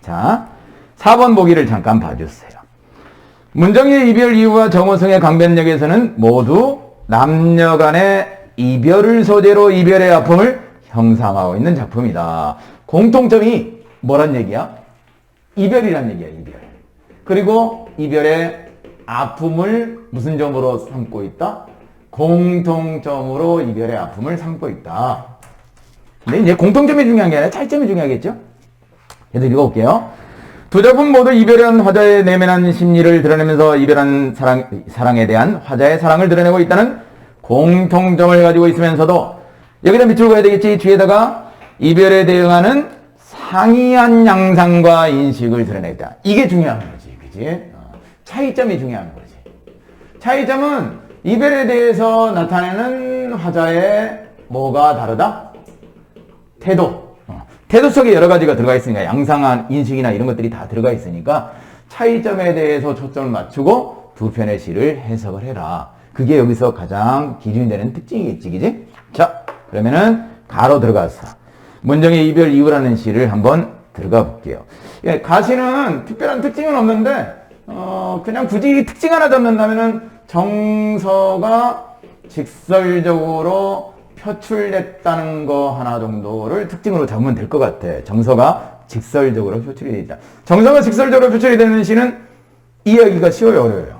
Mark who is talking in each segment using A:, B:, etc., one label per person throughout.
A: 자, 4번 보기를 잠깐 봐주세요. 문정희의 이별 이유와 정호성의 강변역에서는 모두 남녀 간의 이별을 소재로 이별의 아픔을 형상하고 있는 작품이다. 공통점이 뭐란 얘기야? 이별이란 얘기야, 이별. 그리고 이별의 아픔을 무슨 점으로 삼고 있다? 공통점으로 이별의 아픔을 삼고 있다. 근데 이제 공통점이 중요한 게 아니라 차이점이 중요하겠죠? 그래서 읽어볼게요. 두 작품 모두 이별한 화자의 내면한 심리를 드러내면서 이별한 사랑에 대한 화자의 사랑을 드러내고 있다는 공통점을 가지고 있으면서도 여기다 밑줄 그어야 되겠지. 뒤에다가 이별에 대응하는 상이한 양상과 인식을 드러내겠다. 이게 중요한 거지. 그치? 차이점이 중요한 거지. 차이점은 이별에 대해서 나타내는 화자의 뭐가 다르다? 태도. 태도 속에 여러 가지가 들어가 있으니까 양상한 인식이나 이런 것들이 다 들어가 있으니까 차이점에 대해서 초점을 맞추고 두 편의 시를 해석을 해라. 그게 여기서 가장 기준이 되는 특징이겠지, 그지? 자, 그러면은 가로 들어가서 문정의 이별 이유라는 시를 한번 들어가 볼게요. 예, 가시는 특별한 특징은 없는데 그냥 굳이 특징 하나 잡는다면은 정서가 직설적으로 표출됐다는 거 하나 정도를 특징으로 잡으면 될 것 같아. 정서가 직설적으로 표출이 되다. 정서가 직설적으로 표출이 되는 시는 이해하기가 쉬워요, 어려워요?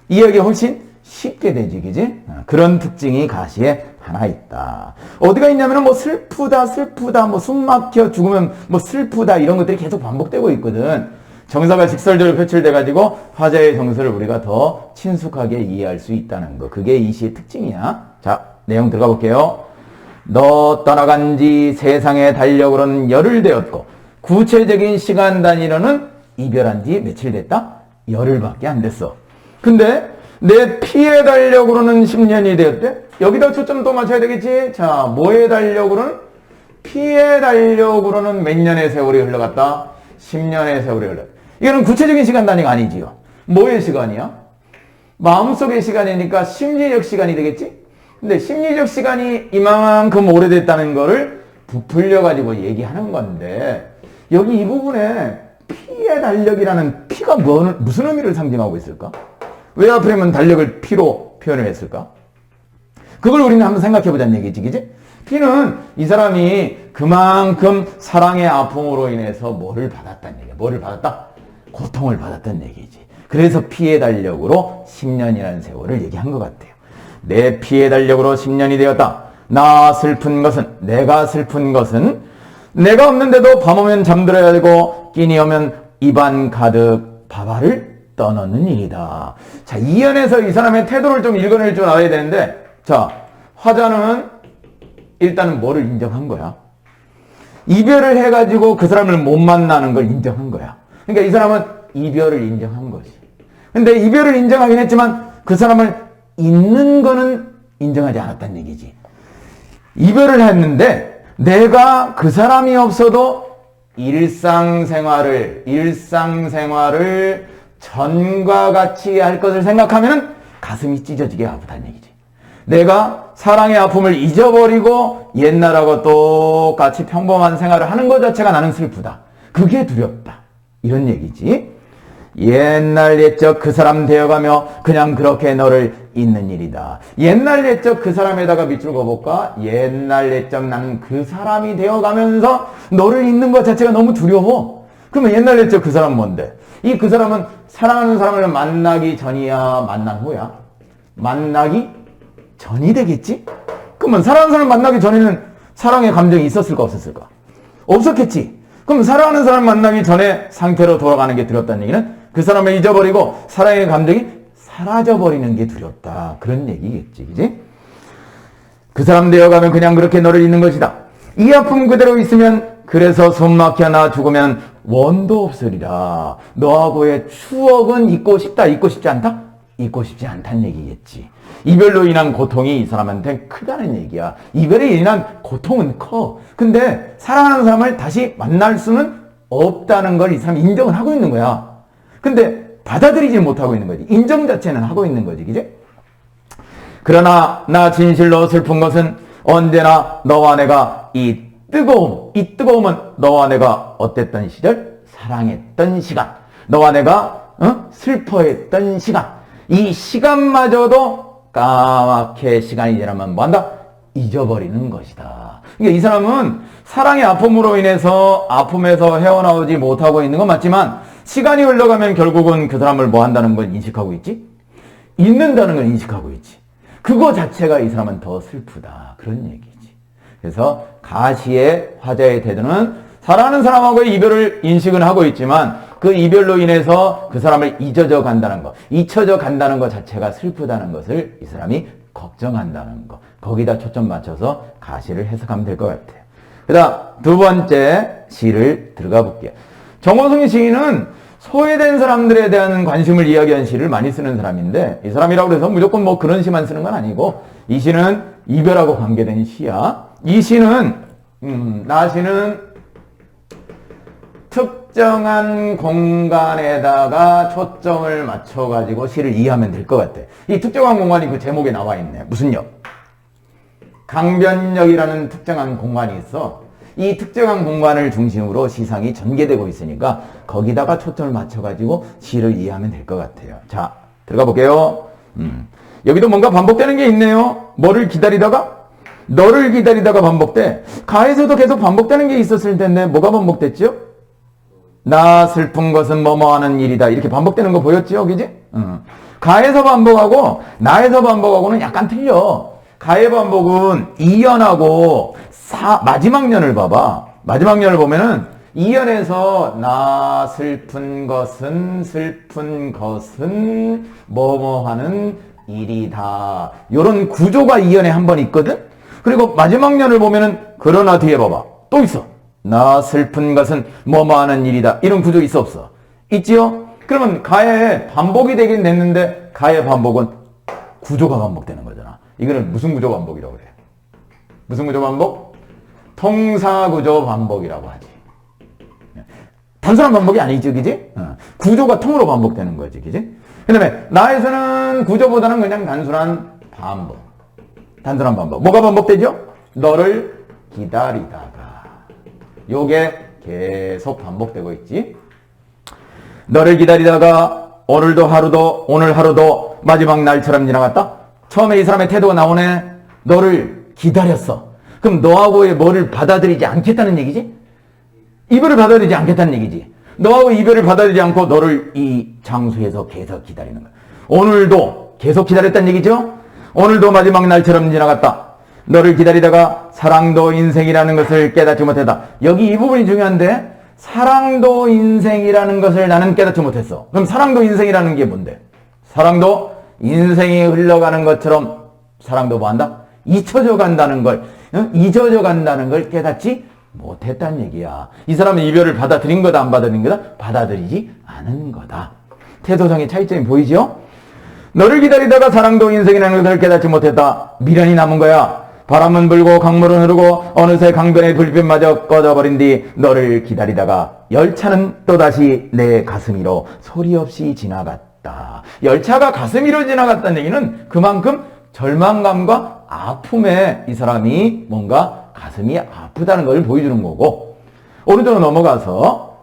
A: 이해하기가 훨씬 쉽게 되지, 그지? 그런 특징이 가시에 하나 있다. 어디가 있냐면은 뭐 슬프다, 뭐 숨 막혀 죽으면 뭐 슬프다 이런 것들이 계속 반복되고 있거든. 정서가 직설적으로 표출돼가지고 화자의 정서를 우리가 더 친숙하게 이해할 수 있다는 거. 그게 이 시의 특징이야. 자, 내용 들어가 볼게요. 너 떠나간 지 세상의 달력으로는 열흘 되었고 구체적인 시간 단위로는 이별한 지 며칠 됐다? 열흘밖에 안 됐어. 근데 내 피의 달력으로는 10년이 되었대? 여기다 초점 또 맞춰야 되겠지? 자, 뭐의 달력으로는? 피의 달력으로는 몇 년의 세월이 흘러갔다? 10년의 세월이 흘러갔다. 이거는 구체적인 시간 단위가 아니지요. 뭐의 시간이야? 마음속의 시간이니까 심리적 시간이 되겠지? 근데 심리적 시간이 이만큼 오래됐다는 거를 부풀려가지고 얘기하는 건데 여기 이 부분에 피의 달력이라는 피가 무슨 의미를 상징하고 있을까? 왜 하필이면 달력을 피로 표현을 했을까? 그걸 우리는 한번 생각해 보자는 얘기지, 그지? 피는 이 사람이 그만큼 사랑의 아픔으로 인해서 뭐를 받았다는 얘기야. 뭐를 받았다? 고통을 받았다는 얘기지. 그래서 피의 달력으로 10년이라는 세월을 얘기한 것 같아요. 내 피의 달력으로 10년이 되었다. 내가 슬픈 것은 내가 없는데도 밤 오면 잠들어야 되고 끼니 오면 입안 가득 밥알을 떠넣는 일이다. 자, 이 연에서 이 사람의 태도를 좀 읽어낼 줄 알아야 되는데, 자, 화자는 일단은 뭐를 인정한 거야? 이별을 해가지고 그 사람을 못 만나는 걸 인정한 거야. 그러니까 이 사람은 이별을 인정한 거지. 근데 이별을 인정하긴 했지만 그 사람을 있는 거는 인정하지 않았다는 얘기지. 이별을 했는데 내가 그 사람이 없어도 일상생활을 전과 같이 할 것을 생각하면 가슴이 찢어지게 아프다는 얘기지. 내가 사랑의 아픔을 잊어버리고 옛날하고 똑같이 평범한 생활을 하는 것 자체가 나는 슬프다. 그게 두렵다. 이런 얘기지. 옛날 옛적 그 사람 되어가며 그냥 그렇게 너를 잊는 일이다. 옛날 옛적 그 사람에다가 밑줄 그어볼까? 옛날 옛적 나는 그 사람이 되어가면서 너를 잊는 것 자체가 너무 두려워. 그러면 옛날 옛적 그 사람은 뭔데? 그 사람은 사랑하는 사람을 만나기 전이야, 만난 후야? 만나기 전이 되겠지? 그러면 사랑하는 사람을 만나기 전에는 사랑의 감정이 있었을까, 없었을까? 없었겠지? 그럼 사랑하는 사람 만나기 전에 상태로 돌아가는 게 두렵다는 얘기는 그 사람을 잊어버리고 사랑의 감정이 사라져버리는 게 두렵다. 그런 얘기겠지, 그지? 그 사람 되어가면 그냥 그렇게 너를 잊는 것이다. 이 아픔 그대로 있으면 그래서 숨 막혀 나 죽으면 원도 없으리라. 너하고의 추억은 잊고 싶다, 잊고 싶지 않다? 잊고 싶지 않다는 얘기겠지. 이별로 인한 고통이 이 사람한테 크다는 얘기야. 이별에 인한 고통은 커. 근데 사랑하는 사람을 다시 만날 수는 없다는 걸 이 사람이 인정을 하고 있는 거야. 근데 받아들이지 못하고 있는 거지. 인정 자체는 하고 있는 거지, 그지? 그러나 나 진실로 슬픈 것은 언제나 너와 내가 이 뜨거움은 너와 내가 어땠던 시절? 사랑했던 시간, 너와 내가 슬퍼했던 시간, 이 시간마저도 까맣게 시간이 지나면 뭐한다? 잊어버리는 것이다. 그러니까 이 사람은 사랑의 아픔으로 인해서 아픔에서 헤어나오지 못하고 있는 건 맞지만 시간이 흘러가면 결국은 그 사람을 뭐 한다는 걸 인식하고 있지? 잊는다는 걸 인식하고 있지. 그거 자체가 이 사람은 더 슬프다. 그런 얘기지. 그래서 가시의 화자의 태도는 사랑하는 사람하고의 이별을 인식은 하고 있지만 그 이별로 인해서 그 사람을 잊어져 간다는 것, 잊혀져 간다는 것 자체가 슬프다는 것을 이 사람이 걱정한다는 것. 거기다 초점 맞춰서 가시를 해석하면 될 것 같아요. 그 다음 두 번째 시를 들어가 볼게요. 정호승 시인은 소외된 사람들에 대한 관심을 이야기한 시를 많이 쓰는 사람인데 이 사람이라고 해서 무조건 뭐 그런 시만 쓰는 건 아니고 이 시는 이별하고 관계된 시야. 이 시는 나시는 특정한 공간에다가 초점을 맞춰가지고 시를 이해하면 될 것 같아. 이 특정한 공간이 그 제목에 나와 있네. 무슨 역? 강변역이라는 특정한 공간이 있어. 이 특정한 공간을 중심으로 시상이 전개되고 있으니까 거기다가 초점을 맞춰가지고 시를 이해하면 될 것 같아요. 자, 들어가 볼게요. 여기도 뭔가 반복되는 게 있네요. 뭐를 기다리다가? 너를 기다리다가 반복돼. 가에서도 계속 반복되는 게 있었을 텐데 뭐가 반복됐죠? 나 슬픈 것은 뭐뭐하는 일이다. 이렇게 반복되는 거 보였죠? 그지? 가에서 반복하고 나에서 반복하고는 약간 틀려. 가의 반복은 2연하고 마지막 연을 봐봐. 마지막 연을 보면은 2연에서 나 슬픈 것은 뭐뭐하는 일이다. 요런 구조가 2연에 한 번 있거든? 그리고 마지막 연을 보면은 그러나 뒤에 봐봐. 또 있어. 나 슬픈 것은 뭐뭐하는 일이다. 이런 구조 있어 없어? 있지요? 그러면 가의 반복이 되긴 됐는데 가의 반복은 구조가 반복되는 거잖아. 이거는 무슨 구조 반복이라고 그래? 무슨 구조 반복? 통사구조 반복이라고 하지. 단순한 반복이 아니지, 그지? 구조가 통으로 반복되는 거지, 그지? 그 다음에 나에서는 구조보다는 그냥 단순한 반복. 단순한 반복. 뭐가 반복되죠? 너를 기다리다가. 요게 계속 반복되고 있지. 너를 기다리다가 오늘 하루도 마지막 날처럼 지나갔다. 처음에 이 사람의 태도가 나오네. 너를 기다렸어. 그럼 너하고의 뭐를 받아들이지 않겠다는 얘기지? 이별을 받아들이지 않겠다는 얘기지. 너하고 이별을 받아들이지 않고 너를 이 장소에서 계속 기다리는 거야. 오늘도 계속 기다렸다는 얘기죠? 오늘도 마지막 날처럼 지나갔다. 너를 기다리다가 사랑도 인생이라는 것을 깨닫지 못했다. 여기 이 부분이 중요한데 사랑도 인생이라는 것을 나는 깨닫지 못했어. 그럼 사랑도 인생이라는 게 뭔데? 사랑도 인생이 흘러가는 것처럼 사랑도 뭐한다? 잊혀져 간다는 걸, 잊어져 간다는 걸 깨닫지 못했다는 얘기야. 이 사람은 이별을 받아들인 거다, 안 받아들인 거다? 받아들이지 않은 거다. 태도상의 차이점이 보이죠? 너를 기다리다가 사랑도 인생이라는 것을 깨닫지 못했다. 미련이 남은 거야. 바람은 불고 강물은 흐르고 어느새 강변의 불빛마저 꺼져버린 뒤 너를 기다리다가 열차는 또다시 내 가슴 위로 소리 없이 지나갔다. 열차가 가슴 위로 지나갔다는 얘기는 그만큼 절망감과 아픔에 이 사람이 뭔가 가슴이 아프다는 걸 보여주는 거고, 오른쪽으로 넘어가서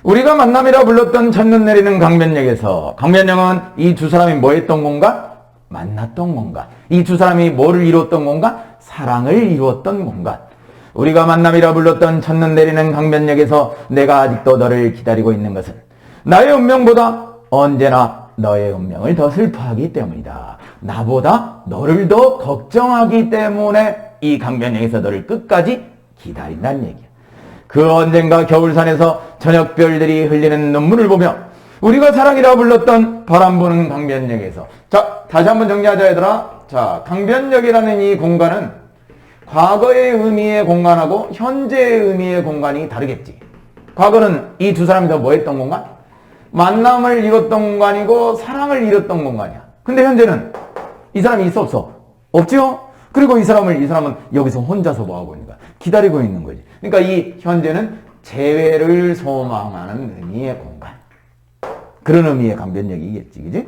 A: 우리가 만남이라 불렀던 첫눈 내리는 강변역에서, 강변역은 이 두 사람이 뭐 했던 공간? 만났던 공간. 이 두 사람이 뭐를 이루었던 공간? 사랑을 이루었던 공간. 우리가 만남이라 불렀던 첫눈 내리는 강변역에서 내가 아직도 너를 기다리고 있는 것은 나의 운명보다 언제나 너의 운명을 더 슬퍼하기 때문이다. 나보다 너를 더 걱정하기 때문에 이 강변역에서 너를 끝까지 기다린다는 얘기야. 그 언젠가 겨울산에서 저녁별들이 흘리는 눈물을 보며 우리가 사랑이라 불렀던 바람 부는 강변역에서. 자, 다시 한번 정리하자 얘들아. 자, 강변역이라는 이 공간은 과거의 의미의 공간하고 현재의 의미의 공간이 다르겠지. 과거는 이 두 사람이 더 뭐 했던 공간? 만남을 이뤘던 공간이고 사랑을 이뤘던 공간이야. 근데 현재는 이 사람이 있어 없어? 없지요? 그리고 이 사람은 여기서 혼자서 뭐하고 있는 거야? 기다리고 있는 거지. 그러니까 이 현재는 재회를 소망하는 의미의 공간. 그런 의미의 강변역이겠지, 그지?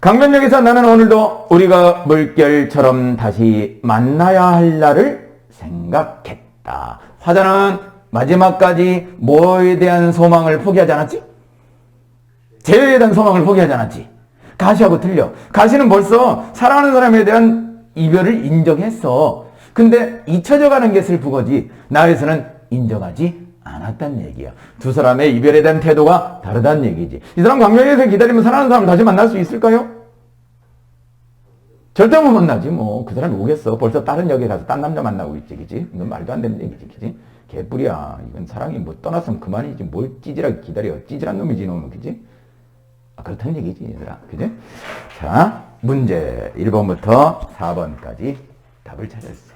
A: 강변역에서 나는 오늘도 우리가 물결처럼 다시 만나야 할 날을 생각했다. 화자는 마지막까지 뭐에 대한 소망을 포기하지 않았지? 재회에 대한 소망을 포기하지 않았지? 가시하고 틀려. 가시는 벌써 사랑하는 사람에 대한 이별을 인정했어. 근데 잊혀져 가는 게 슬픈 거지. 나에서는 인정하지 않았단 얘기야. 두 사람의 이별에 대한 태도가 다르다는 얘기지. 이 사람 광명에서 기다리면 사랑하는 사람 다시 만날 수 있을까요? 절대 못 만나지. 뭐 그 사람이 오겠어. 벌써 다른 역에 가서 딴 남자 만나고 있지, 그지? 이건 말도 안 되는 얘기지, 그지? 개뿔이야. 이건 사랑이 뭐 떠났으면 그만이지. 뭘 찌질하게 기다려. 찌질한 놈이지, 놈은, 그지? 아, 그렇다는 얘기지, 얘들아. 그지? 자, 문제 1번부터 4번까지 답을 찾았어요.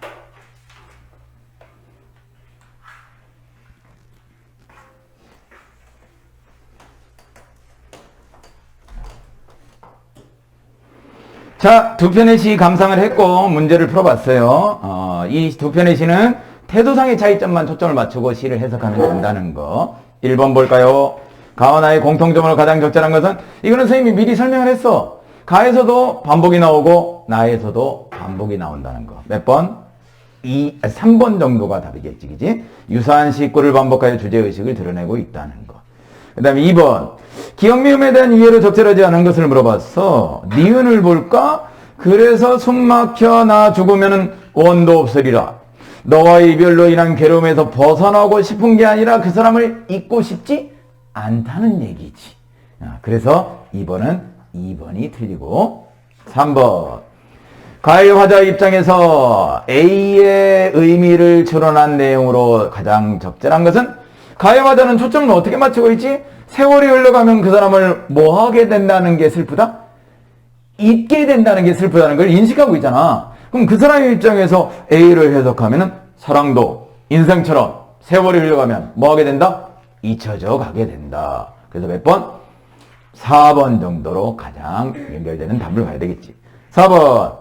A: 자, 두 편의 시 감상을 했고 문제를 풀어봤어요. 이 두 편의 시는 태도상의 차이점만 초점을 맞추고 시를 해석하면 된다는 거. 1번 볼까요? 가와 나의 공통점으로 가장 적절한 것은, 이거는 선생님이 미리 설명을 했어. 가에서도 반복이 나오고 나에서도 반복이 나온다는 거. 몇 번? 3번 정도가 답이겠지, 그지? 유사한 시구를 반복하여 주제의식을 드러내고 있다는 거. 그 다음에 2번. 기억 미음에 대한 이해로 적절하지 않은 것을 물어봤어. 니은을 볼까? 그래서 숨 막혀 나 죽으면은 원도 없으리라. 너와의 이별로 인한 괴로움에서 벗어나고 싶은 게 아니라 그 사람을 잊고 싶지 않다는 얘기지. 그래서 2번이 틀리고, 3번. 가의 화자 입장에서 A의 의미를 추론한 내용으로 가장 적절한 것은, 가의 화자는 초점을 어떻게 맞추고 있지? 세월이 흘러가면 그 사람을 뭐 하게 된다는 게 슬프다? 잊게 된다는 게 슬프다는 걸 인식하고 있잖아. 그럼 그 사람의 입장에서 A를 해석하면은, 사랑도 인생처럼 세월이 흘러가면 뭐 하게 된다? 잊혀져 가게 된다. 그래서 몇 번? 4번 정도로 가장 연결되는 답을 가야 되겠지. 4번.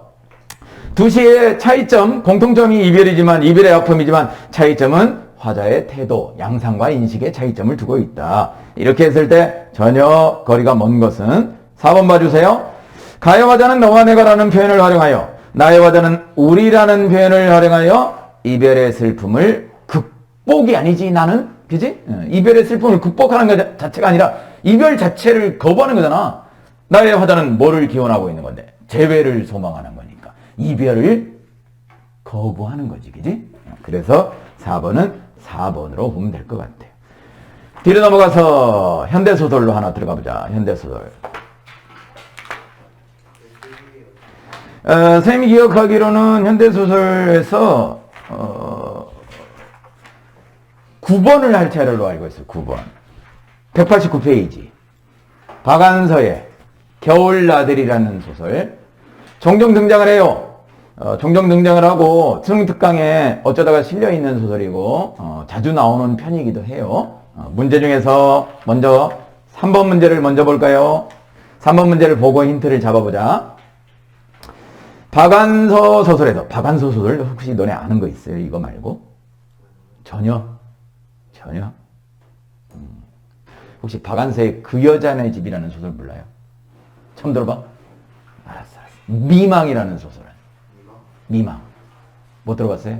A: 두 시의 차이점, 공통점이 이별이지만, 이별의 아픔이지만 차이점은 화자의 태도, 양상과 인식의 차이점을 두고 있다. 이렇게 했을 때 전혀 거리가 먼 것은 4번 봐주세요. 가의 화자는 너와 내가라는 표현을 활용하여, 나의 화자는 우리라는 표현을 활용하여 이별의 슬픔을 극복이 아니지, 나는? 그지? 이별의 슬픔을 극복하는 것 자체가 아니라 이별 자체를 거부하는 거잖아. 나의 화자는 뭐를 기원하고 있는 건데? 재회를 소망하는 거니까. 이별을 거부하는 거지, 그지? 그래서 4번은 4번으로 보면 될 것 같아요. 뒤로 넘어가서 현대소설로 하나 들어가 보자. 현대소설. 선생님이 기억하기로는 현대소설에서 9번을 할 차례로 알고 있어요. 9번. 189페이지. 박안서의 겨울나들이라는 소설. 종종 등장을 해요. 종종 등장을 하고 수능특강에 어쩌다가 실려있는 소설이고 자주 나오는 편이기도 해요. 문제 중에서 먼저 3번 문제를 먼저 볼까요? 3번 문제를 보고 힌트를 잡아보자. 박안서 소설에서, 박안서 소설 혹시 너네 아는 거 있어요? 이거 말고? 전혀? 혹시 박안서의 그 여자네 집이라는 소설 몰라요? 처음 들어봐? 알았어. 미망이라는 소설은? 미망. 못 들어봤어요?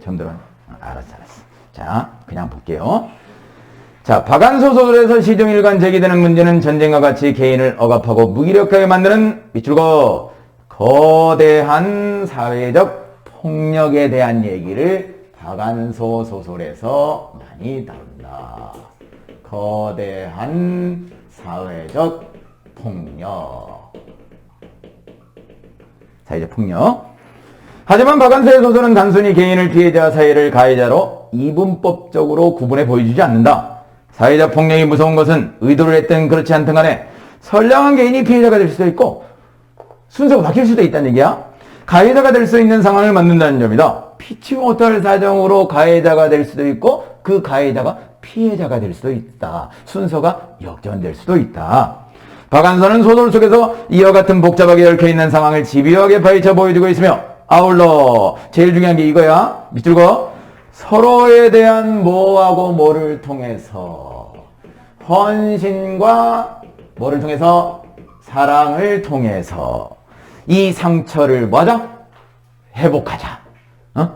A: 처음 들어봤네? 알았어. 자, 그냥 볼게요. 자, 박안서 소설에서 시종일관 제기되는 문제는 전쟁과 같이 개인을 억압하고 무기력하게 만드는 밑줄거 거대한 사회적 폭력에 대한 얘기를 박안서 소설에서 많이 다룬다. 거대한 사회적 폭력. 사회적 폭력. 하지만 박안서의 소설은 단순히 개인을 피해자, 사회를 가해자로 이분법적으로 구분해 보여주지 않는다. 사회적 폭력이 무서운 것은 의도를 했든 그렇지 않든 간에 선량한 개인이 피해자가 될 수도 있고 순서가 바뀔 수도 있다는 얘기야. 가해자가 될 수 있는 상황을 만든다는 점이다. 피치 못할 사정으로 가해자가 될 수도 있고 그 가해자가 피해자가 될 수도 있다. 순서가 역전될 수도 있다. 박안서는 소설 속에서 이와 같은 복잡하게 얽혀있는 상황을 집요하게 파헤쳐 보여주고 있으며 아울러 제일 중요한 게 이거야. 밑줄거 서로에 대한 뭐하고 뭐를 통해서 헌신과 뭐를 통해서 사랑을 통해서 이 상처를 뭐하자? 회복하자.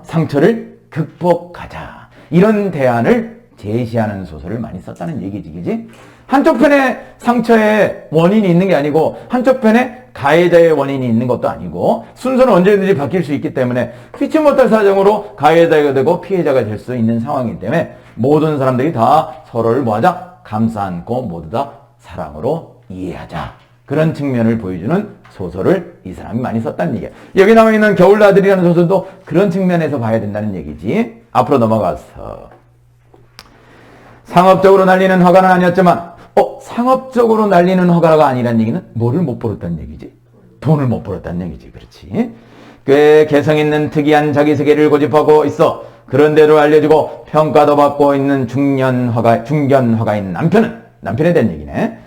A: 상처를 극복하자. 이런 대안을 제시하는 소설을 많이 썼다는 얘기지, 그지? 한쪽 편에 상처의 원인이 있는 게 아니고 한쪽 편에 가해자의 원인이 있는 것도 아니고 순서는 언제든지 바뀔 수 있기 때문에 피치 못할 사정으로 가해자가 되고 피해자가 될 수 있는 상황이기 때문에 모든 사람들이 다 서로를 뭐하자? 감싸 안고 모두 다 사랑으로 이해하자. 그런 측면을 보여주는 소설을 이 사람이 많이 썼다는 얘기야. 여기 나와 있는 겨울나들이라는 소설도 그런 측면에서 봐야 된다는 얘기지. 앞으로 넘어가서 상업적으로 날리는 허가는 아니었지만 상업적으로 날리는 허가가 아니란 얘기는 뭐를 못 벌었다는 얘기지? 돈을 못 벌었다는 얘기지. 그렇지? 꽤 개성 있는 특이한 자기세계를 고집하고 있어. 그런데도 알려주고 평가도 받고 있는 중견 허가인 남편에 대한 얘기네.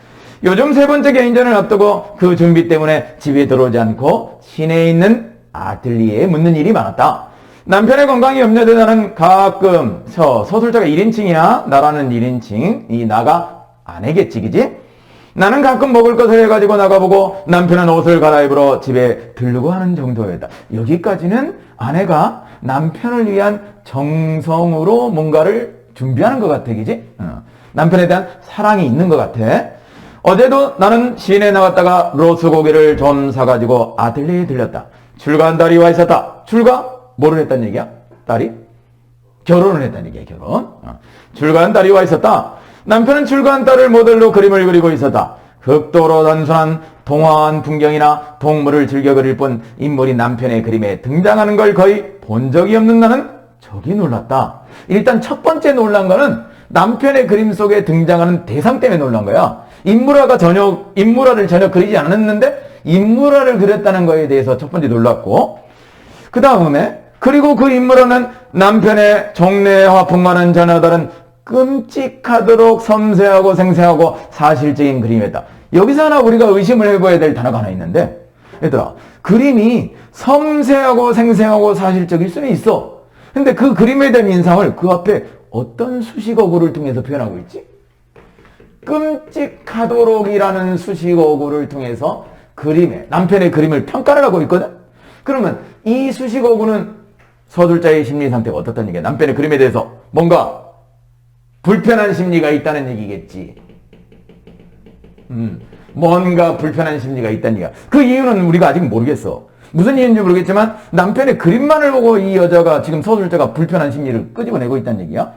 A: 요즘 세 번째 개인전을 앞두고 그 준비 때문에 집에 들어오지 않고 시내에 있는 아틀리에에 묻는 일이 많았다. 남편의 건강이 염려돼 나는 가끔 서술자가 1인칭이야. 나라는 1인칭. 이 나가 아내겠지, 그지? 나는 가끔 먹을 것을 해가지고 나가보고 남편은 옷을 갈아입으러 집에 들르고 하는 정도였다. 여기까지는 아내가 남편을 위한 정성으로 뭔가를 준비하는 것 같아, 그지? 남편에 대한 사랑이 있는 것 같아. 어제도 나는 시내에 나갔다가 로스 고기를 좀 사가지고 아틀리에에 들렸다. 출가한 딸이 와 있었다. 출가? 뭐를 했단 얘기야? 딸이? 결혼을 했단 얘기야, 결혼. 출가한 딸이 와 있었다. 남편은 출가한 딸을 모델로 그림을 그리고 있었다. 극도로 단순한 동화한 풍경이나 동물을 즐겨 그릴 뿐 인물이 남편의 그림에 등장하는 걸 거의 본 적이 없는 나는 저기 놀랐다. 일단 첫 번째 놀란 거는 남편의 그림 속에 등장하는 대상 때문에 놀란 거야. 인물화를 전혀 그리지 않았는데 인물화를 그렸다는 거에 대해서 첫 번째 놀랐고, 그 다음에 그리고 그 인물화는 남편의 종래 화풍과는 전혀 다른 끔찍하도록 섬세하고 생생하고 사실적인 그림이었다. 여기서 하나 우리가 의심을 해봐야 될 단어가 하나 있는데, 얘들아, 그림이 섬세하고 생생하고 사실적일 수는 있어. 근데 그 그림에 대한 인상을 그 앞에 어떤 수식어구를 통해서 표현하고 있지? 끔찍하도록이라는 수식어구를 통해서 남편의 그림을 평가를 하고 있거든? 그러면 이 수식어구는 서술자의 심리 상태가 어떻다는 얘기야? 남편의 그림에 대해서 뭔가 불편한 심리가 있다는 얘기겠지. 뭔가 불편한 심리가 있다는 얘기야. 그 이유는 우리가 아직 모르겠어. 무슨 이유인지 모르겠지만 남편의 그림만을 보고 이 여자가 지금 서술자가 불편한 심리를 끄집어내고 있다는 얘기야.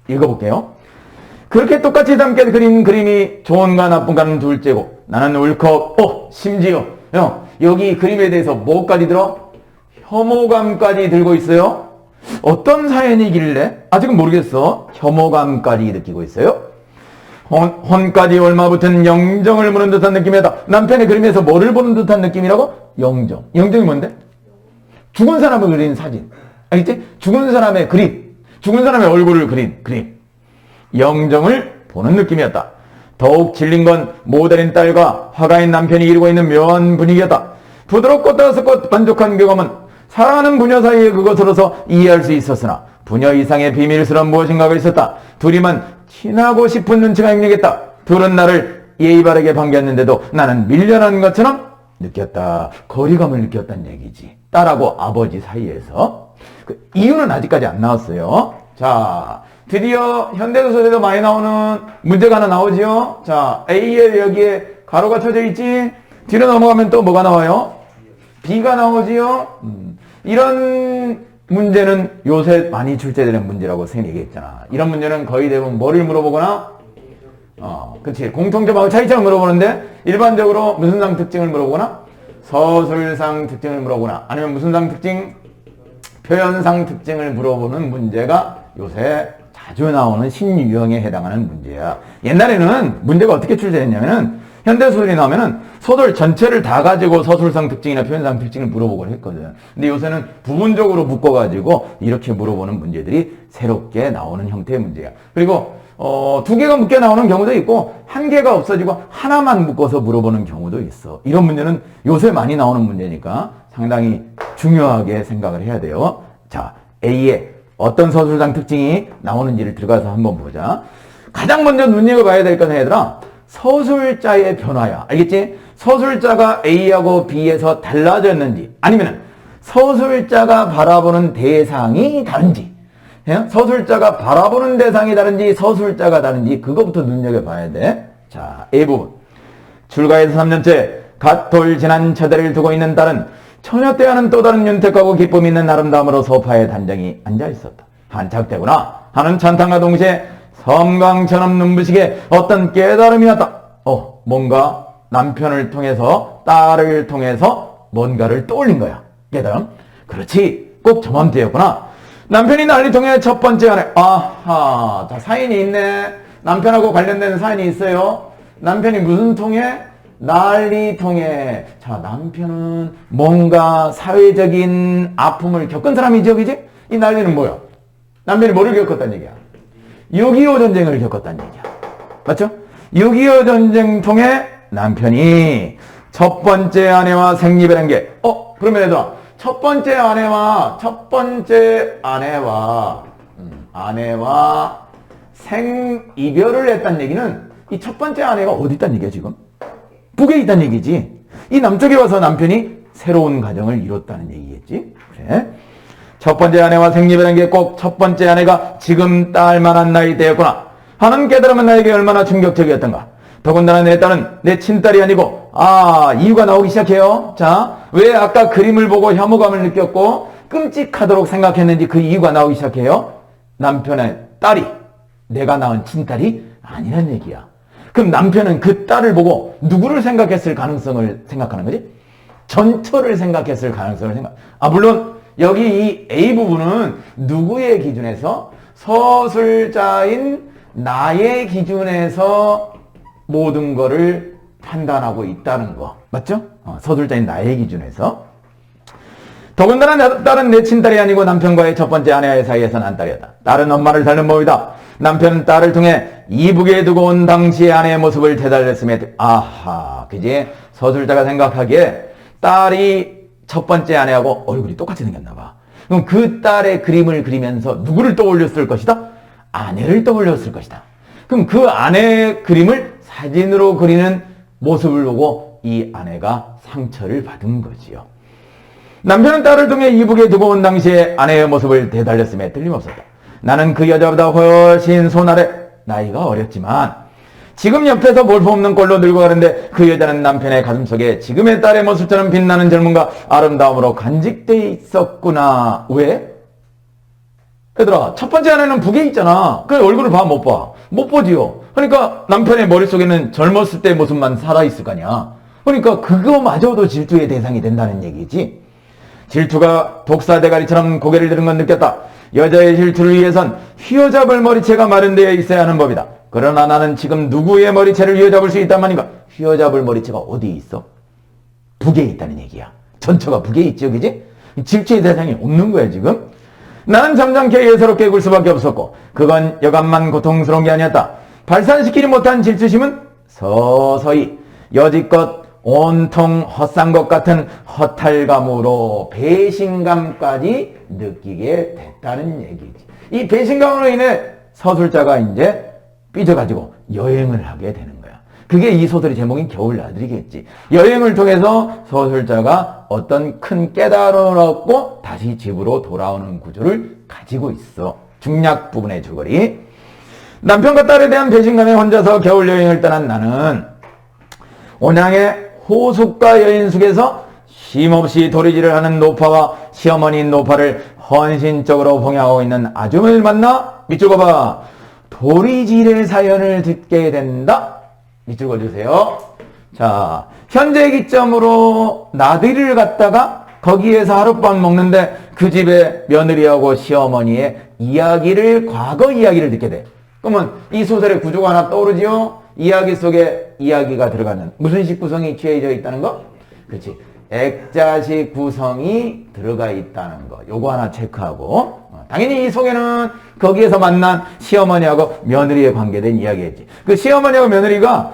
A: 읽어볼게요. 그렇게 똑같이 담게 그린 그림이 좋은가 나쁜가는 둘째고 나는 울컥 심지어 여기 그림에 대해서 뭐까지 들어? 혐오감까지 들고 있어요. 어떤 사연이길래? 아직은 모르겠어. 혐오감까지 느끼고 있어요. 혼까지 얼마붙은 영정을 보는 듯한 느낌이다. 남편의 그림에서 뭐를 보는 듯한 느낌이라고? 영정. 영정이 뭔데? 죽은 사람을 그린 사진. 알겠지? 죽은 사람의 그림. 죽은 사람의 얼굴을 그린 그림. 영정을 보는 느낌이었다. 더욱 질린 건 모델인 딸과 화가인 남편이 이루고 있는 묘한 분위기였다. 부드럽고 따스고 만족한 경험은 사랑하는 부녀 사이의 그것으로서 이해할 수 있었으나 부녀 이상의 비밀스러운 무엇인가가 있었다. 둘이만 친하고 싶은 눈치가 역력했다. 둘은 나를 예의 바르게 반겼는데도 나는 밀려난 것처럼 느꼈다. 거리감을 느꼈다는 얘기지. 딸하고 아버지 사이에서. 그 이유는 아직까지 안 나왔어요. 자, 드디어 현대소설에도 많이 나오는 문제가 하나 나오지요. 자, A에 여기에 가로가 쳐져 있지. 뒤로 넘어가면 또 뭐가 나와요? B가 나오지요. 이런 문제는 요새 많이 출제되는 문제라고 선생님이 얘기했잖아. 이런 문제는 거의 대부분 뭐를 물어보거나 그치, 공통점하고 차이점을 물어보는데 일반적으로 무슨 상 특징을 물어보거나 서술상 특징을 물어보거나 아니면 무슨 상 특징? 표현상 특징을 물어보는 문제가 요새 자주 나오는 신유형에 해당하는 문제야. 옛날에는 문제가 어떻게 출제됐냐면은 현대소설이 나오면은 소설 전체를 다 가지고 서술상 특징이나 표현상 특징을 물어보곤 했거든. 근데 요새는 부분적으로 묶어가지고 이렇게 물어보는 문제들이 새롭게 나오는 형태의 문제야. 그리고 두 개가 묶여 나오는 경우도 있고 한 개가 없어지고 하나만 묶어서 물어보는 경우도 있어. 이런 문제는 요새 많이 나오는 문제니까 상당히 중요하게 생각을 해야 돼요. 자, A에 어떤 서술상 특징이 나오는지를 들어가서 한번 보자. 가장 먼저 눈여겨봐야 될 것은 얘들아, 서술자의 변화야. 알겠지? 서술자가 A하고 B에서 달라졌는지 아니면 서술자가 바라보는 대상이 다른지 서술자가 바라보는 대상이 다른지 서술자가 다른지 그거부터 눈여겨봐야 돼. 자, A부분. 출가해서 3년째 갓 돌진한 처대를 두고 있는 딸은 처녀 때와는 또 다른 윤택하고 기쁨 있는 아름다움으로 소파에 단정히 앉아있었다. 한착되구나 하는 찬탄과 동시에 섬광처럼 눈부시게 어떤 깨달음이 왔다. 뭔가 남편을 통해서 딸을 통해서 뭔가를 떠올린 거야. 깨달음? 그렇지. 꼭 저맘때였구나. 남편이 난리 통해 첫 번째 아내. 아하, 자, 사연이 있네. 남편하고 관련된 사연이 있어요. 남편이 무슨 통해? 난리 통해. 자, 남편은 뭔가 사회적인 아픔을 겪은 사람이죠, 그지? 이 난리는 뭐야? 남편이 뭐를 겪었다는 얘기야? 6.25 전쟁을 겪었다는 얘기야. 맞죠? 6.25 전쟁 통해 남편이 첫 번째 아내와 생이별한 게, 그러면 얘들아, 첫 번째 아내와 생이별을 했다는 얘기는 이 첫 번째 아내가 어디 있다는 얘기야, 지금? 북에 있다는 얘기지. 이 남쪽에 와서 남편이 새로운 가정을 이뤘다는 얘기겠지. 그래. 첫 번째 아내와 생이별한 게 꼭 첫 번째 아내가 지금 딸만한 나이 때였구나 하는 깨달음은 나에게 얼마나 충격적이었던가. 더군다나 내 딸은 내 친딸이 아니고, 이유가 나오기 시작해요. 자, 왜 아까 그림을 보고 혐오감을 느꼈고 끔찍하도록 생각했는지 그 이유가 나오기 시작해요. 남편의 딸이 내가 낳은 친딸이 아니란 얘기야. 그럼 남편은 그 딸을 보고 누구를 생각했을 가능성을 생각하는 거지? 전처를 생각했을 가능성을 물론 여기 이 A 부분은 누구의 기준에서? 서술자인 나의 기준에서 모든 거를 판단하고 있다는 거. 맞죠? 서술자인 나의 기준에서. 더군다나 딸은 내 친딸이 아니고 남편과의 첫 번째 아내의 사이에서 난 딸이었다. 딸은 엄마를 닮은 몸이다. 남편은 딸을 통해 이북에 두고 온 당시의 아내의 모습을 되달랬음에, 그지? 서술자가 생각하기에 딸이 첫 번째 아내하고 얼굴이 똑같이 생겼나 봐. 그럼 그 딸의 그림을 그리면서 누구를 떠올렸을 것이다? 아내를 떠올렸을 것이다. 그럼 그 아내의 그림을 사진으로 그리는 모습을 보고 이 아내가 상처를 받은 거지요. 남편은 딸을 통해 이북에 두고 온 당시에 아내의 모습을 되달렸음에 틀림없었다. 나는 그 여자보다 훨씬 손아래, 나이가 어렸지만 지금 옆에서 볼품없는 꼴로 늙어 가는데 그 여자는 남편의 가슴속에 지금의 딸의 모습처럼 빛나는 젊음과 아름다움으로 간직돼 있었구나. 왜? 얘들아, 첫 번째 아내는 북에 있잖아. 그 얼굴을 봐, 못 봐? 못 보지요. 그러니까 남편의 머릿속에는 젊었을 때의 모습만 살아있을 거 아니야. 그러니까 그거마저도 질투의 대상이 된다는 얘기지. 질투가 독사대가리처럼 고개를 드는 건 느꼈다. 여자의 질투를 위해선 휘어잡을 머리채가 마련되어 있어야 하는 법이다. 그러나 나는 지금 누구의 머리채를 휘어잡을 수 있단 말인가? 휘어잡을 머리채가 어디에 있어? 북에 있다는 얘기야. 전처가 북에 있죠, 그지? 질투의 대상이 없는 거야, 지금. 나는 점잖게 예사롭게 굴 수밖에 없었고 그건 여간만 고통스러운 게 아니었다. 발산시키지 못한 질투심은 서서히 여지껏 온통 헛산 것 같은 허탈감으로 배신감까지 느끼게 됐다는 얘기지. 이 배신감으로 인해 서술자가 이제 삐져가지고 여행을 하게 되는 거야. 그게 이 소설의 제목인 겨울나들이겠지. 여행을 통해서 서술자가 어떤 큰 깨달음을 얻고 다시 집으로 돌아오는 구조를 가지고 있어. 중략 부분의 줄거리. 남편과 딸에 대한 배신감에 혼자서 겨울여행을 떠난 나는 온양의 호숫가 여인숙에서 쉼없이 도리질을 하는 노파와 시어머니인 노파를 헌신적으로 봉양하고 있는 아줌을 만나 밑줄 그어봐. 도리질의 사연을 듣게 된다. 밑줄 그어주세요. 자, 현재 기점으로 나들이를 갔다가 거기에서 하룻밤 먹는데 그 집에 며느리하고 시어머니의 이야기를, 과거 이야기를 듣게 돼. 그러면 이 소설의 구조가 하나 떠오르지요? 이야기 속에 이야기가 들어가는 무슨 식 구성이 취해져 있다는 거? 그렇지. 액자식 구성이 들어가 있다는 거. 요거 하나 체크하고. 당연히 이 속에는 거기에서 만난 시어머니하고 며느리에 관계된 이야기겠지. 그 시어머니하고 며느리가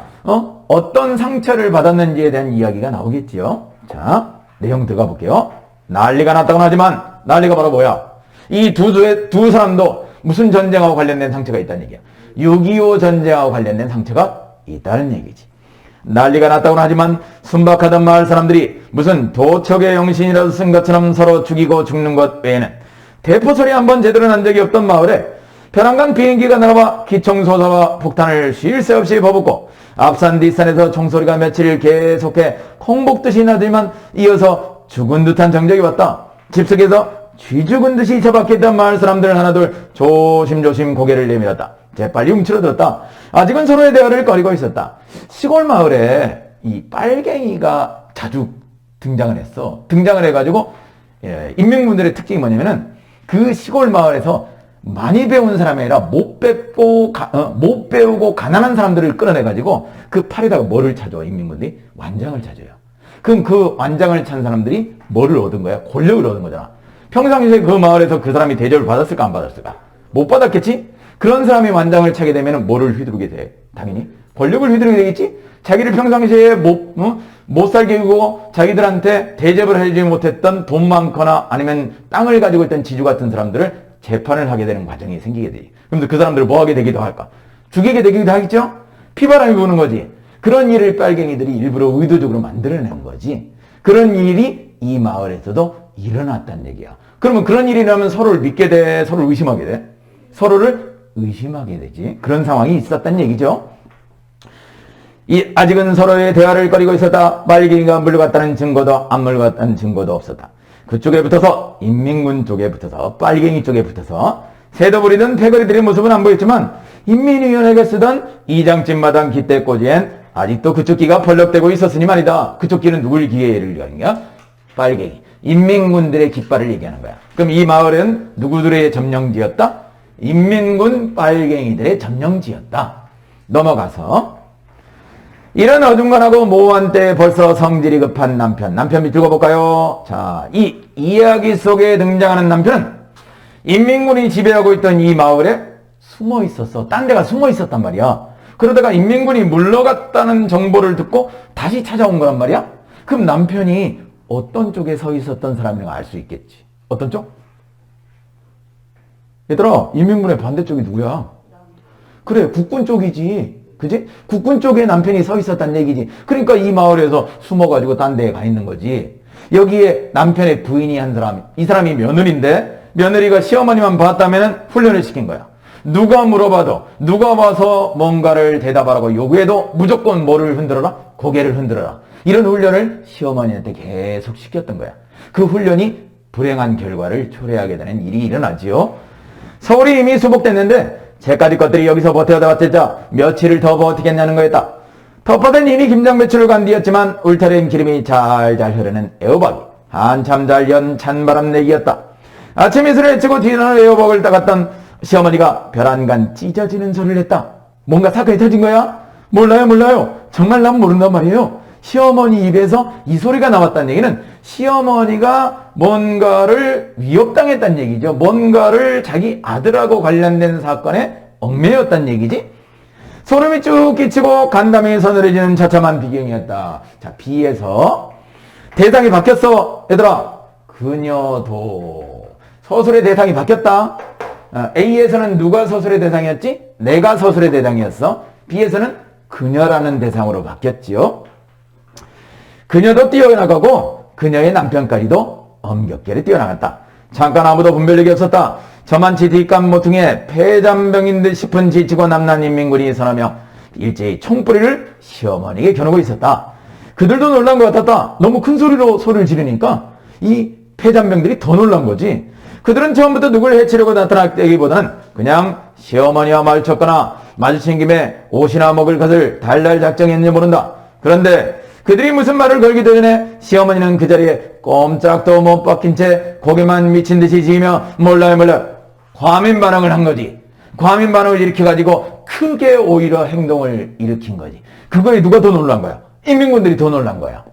A: 어떤 상처를 받았는지에 대한 이야기가 나오겠지요. 자, 내용 들어가 볼게요. 난리가 났다고는 하지만 난리가 바로 뭐야? 이 두 사람도 무슨 전쟁하고 관련된 상처가 있다는 얘기야. 6.25 전쟁하고 관련된 상처가 있다는 얘기지. 난리가 났다고는 하지만 순박하던 마을 사람들이 무슨 도척의 영신이라도 쓴 것처럼 서로 죽이고 죽는 것 외에는 대포소리 한번 제대로 난 적이 없던 마을에 벼랑간 비행기가 날아와 기총소사와 폭탄을 쉴 새 없이 퍼붓고 앞산 뒷산에서 총소리가 며칠 계속해 콩복듯이 나더니만 이어서 죽은 듯한 정적이 왔다. 집속에서 쥐 죽은 듯이 처박혀있던 마을 사람들 하나둘 조심조심 고개를 내밀었다. 재빨리 움츠러들었다. 아직은 서로의 대화를 꺼리고 있었다. 시골 마을에 이 빨갱이가 자주 등장을 했어. 등장을 해가지고 인민군들의 특징이 뭐냐면은 그 시골 마을에서 많이 배운 사람이 아니라 못 배우고 가난한 사람들을 끌어내가지고 그 팔에다가 뭐를 찾아? 인민군들이 완장을 찾아요. 그럼 그 완장을 찬 사람들이 뭐를 얻은 거야? 권력을 얻은 거잖아. 평상시에 그 마을에서 그 사람이 대접을 받았을까 안 받았을까? 못 받았겠지? 그런 사람이 완장을 차게 되면 뭐를 휘두르게 돼? 당연히 권력을 휘두르게 되겠지? 자기를 평상시에 못 살게 하고 자기들한테 대접을 하지 못했던 돈 많거나 아니면 땅을 가지고 있던 지주 같은 사람들을 재판을 하게 되는 과정이 생기게 되지. 그럼 그 사람들을 뭐 하게 되기도 할까? 죽이게 되기도 하겠죠? 피바람이 부는 거지. 그런 일을 빨갱이들이 일부러 의도적으로 만들어낸 거지. 그런 일이 이 마을에서도 일어났다는 얘기야. 그러면 그런 일이 나면 서로를 믿게 돼? 서로를 의심하게 돼? 서로를 의심하게 되지. 그런 상황이 있었다는 얘기죠. 아직은 서로의 대화를 꺼리고 있었다. 빨갱이가 물러갔다는 증거도 안 물러갔다는 증거도 없었다. 그쪽에 붙어서 인민군 쪽에 붙어서 빨갱이 쪽에 붙어서 새도 부리던 패거리들의 모습은 안 보였지만 인민위원회가 쓰던 이장집마당 기대꽂이엔 아직도 그쪽 기가 벌럭대고 있었으니 말이다. 그쪽 기는 누굴 기회를 얘기하는 거야? 빨갱이. 인민군들의 깃발을 얘기하는 거야. 그럼 이 마을은 누구들의 점령지였다? 인민군 빨갱이들의 점령지였다. 넘어가서 이런 어중간하고 모호한 때 벌써 성질이 급한 남편 밑 읽어볼까요? 자, 이 이야기 속에 등장하는 남편은 인민군이 지배하고 있던 이 마을에 숨어 있었어. 딴 데가 숨어 있었단 말이야. 그러다가 인민군이 물러갔다는 정보를 듣고 다시 찾아온 거란 말이야. 그럼 남편이 어떤 쪽에 서 있었던 사람인가 알 수 있겠지. 어떤 쪽? 얘들아, 인민군의 반대쪽이 누구야? 그래, 국군 쪽이지. 그지? 국군 쪽에 남편이 서 있었단 얘기지. 그러니까 이 마을에서 숨어가지고 딴 데에 가 있는 거지. 여기에 남편의 부인이 한 사람, 이 사람이 며느리인데 며느리가 시어머니만 봤다면 훈련을 시킨 거야. 누가 물어봐도 누가 와서 뭔가를 대답하라고 요구해도 무조건 뭐를 흔들어라? 고개를 흔들어라. 이런 훈련을 시어머니한테 계속 시켰던 거야. 그 훈련이 불행한 결과를 초래하게 되는 일이 일어나지요. 서울이 이미 수복됐는데 제까지 것들이 여기서 버텨다 봤자 며칠을 더 버티겠냐는 거였다. 덮어댄 이미 김장배추를 간 뒤였지만 울타리엔 기름이 잘잘 흐르는 애호박이 한참 잘 연 찬바람 내기였다. 아침 이슬을 헤치고 뒤는 애호박을 따갔던 시어머니가 벼란간 찢어지는 소리를 했다. 뭔가 사건이 터진 거야? 몰라요. 정말 난 모른단 말이에요. 시어머니 입에서 이 소리가 나왔다는 얘기는 시어머니가 뭔가를 위협당했다는 얘기죠. 뭔가를 자기 아들하고 관련된 사건에 얽매였다는 얘기지. 소름이 쭉 끼치고 간담이 서늘해지는 처참한 비경이었다. 자, B에서 대상이 바뀌었어. 얘들아, 그녀도 서술의 대상이 바뀌었다. A에서는 누가 서술의 대상이었지? 내가 서술의 대상이었어. B에서는 그녀라는 대상으로 바뀌었지요. 그녀도 뛰어나가고 그녀의 남편까지도 엄격하게 뛰어나갔다. 잠깐 아무도 분별력이 없었다. 저만치 뒷감 모퉁이에 폐잔병인 듯 싶은 지치고 남난 인민군이 서너며 일제히 총뿌리를 시어머니에게 겨누고 있었다. 그들도 놀란 것 같았다. 너무 큰 소리로 소리를 지르니까 이 폐잔병들이 더 놀란 거지. 그들은 처음부터 누굴 해치려고 나타났다기보다는 그냥 시어머니와 마주쳤거나 마주친 김에 옷이나 먹을 것을 달랄 작정했는지 모른다. 그런데 그들이 무슨 말을 걸기도 전에 시어머니는 그 자리에 꼼짝도 못 박힌 채 고개만 미친 듯이 지으며 몰라요. 과민 반응을 한 거지. 과민 반응을 일으켜가지고 크게 오히려 행동을 일으킨 거지. 그거에 누가 더 놀란 거야? 인민군들이 더 놀란 거야.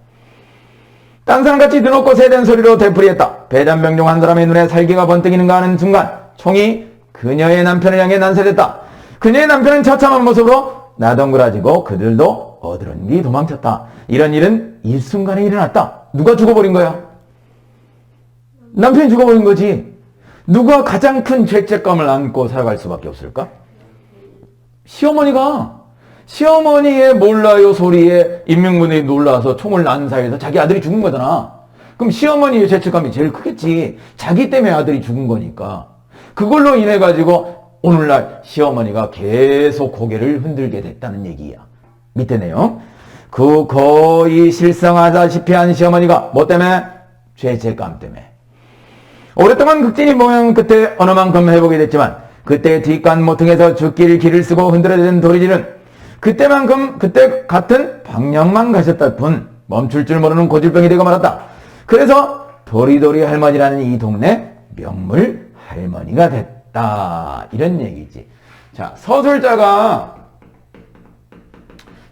A: 딴 사람같이 드높고 세된 소리로 되풀이했다. 배잔병 중 한 사람의 눈에 살기가 번뜩이는가 하는 순간 총이 그녀의 남편을 향해 난사됐다. 그녀의 남편은 처참한 모습으로 나덩그라지고 그들도 어드런디 도망쳤다. 이런 일은 일순간에 일어났다. 누가 죽어버린 거야? 남편이 죽어버린 거지. 누가 가장 큰 죄책감을 안고 살아갈 수밖에 없을까? 시어머니가. 시어머니의 몰라요 소리에 인민군들이 놀라서 총을 난사해서 자기 아들이 죽은 거잖아. 그럼 시어머니의 죄책감이 제일 크겠지. 자기 때문에 아들이 죽은 거니까. 그걸로 인해 가지고 오늘날 시어머니가 계속 고개를 흔들게 됐다는 얘기야. 밑에 내용. 그 거의 실성하다시피 한 시어머니가 뭐 때문에? 죄책감 때문에. 오랫동안 극진히 모형 끝에 어느 만큼 회복이 됐지만 그때 뒷간 모퉁에서 죽길 길을 쓰고 흔들어대는 도리지는 그때만큼 그때 같은 방향만 가셨다 뿐 멈출 줄 모르는 고질병이 되고 말았다. 그래서 도리도리 할머니라는 이 동네 명물 할머니가 됐다. 이런 얘기지. 자, 서술자가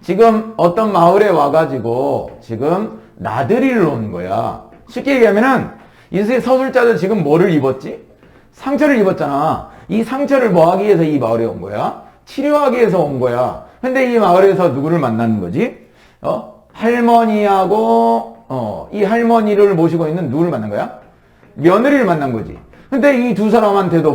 A: 지금 어떤 마을에 와가지고 지금 나들이를 온 거야. 쉽게 얘기하면은 이 서술자도 지금 뭐를 입었지? 상처를 입었잖아. 이 상처를 뭐 하기 위해서 이 마을에 온 거야? 치료하기 위해서 온 거야. 근데 이 마을에서 누구를 만나는 거지? 할머니하고 이 할머니를 모시고 있는 누구를 만난 거야? 며느리를 만난 거지. 근데 이 두 사람한테도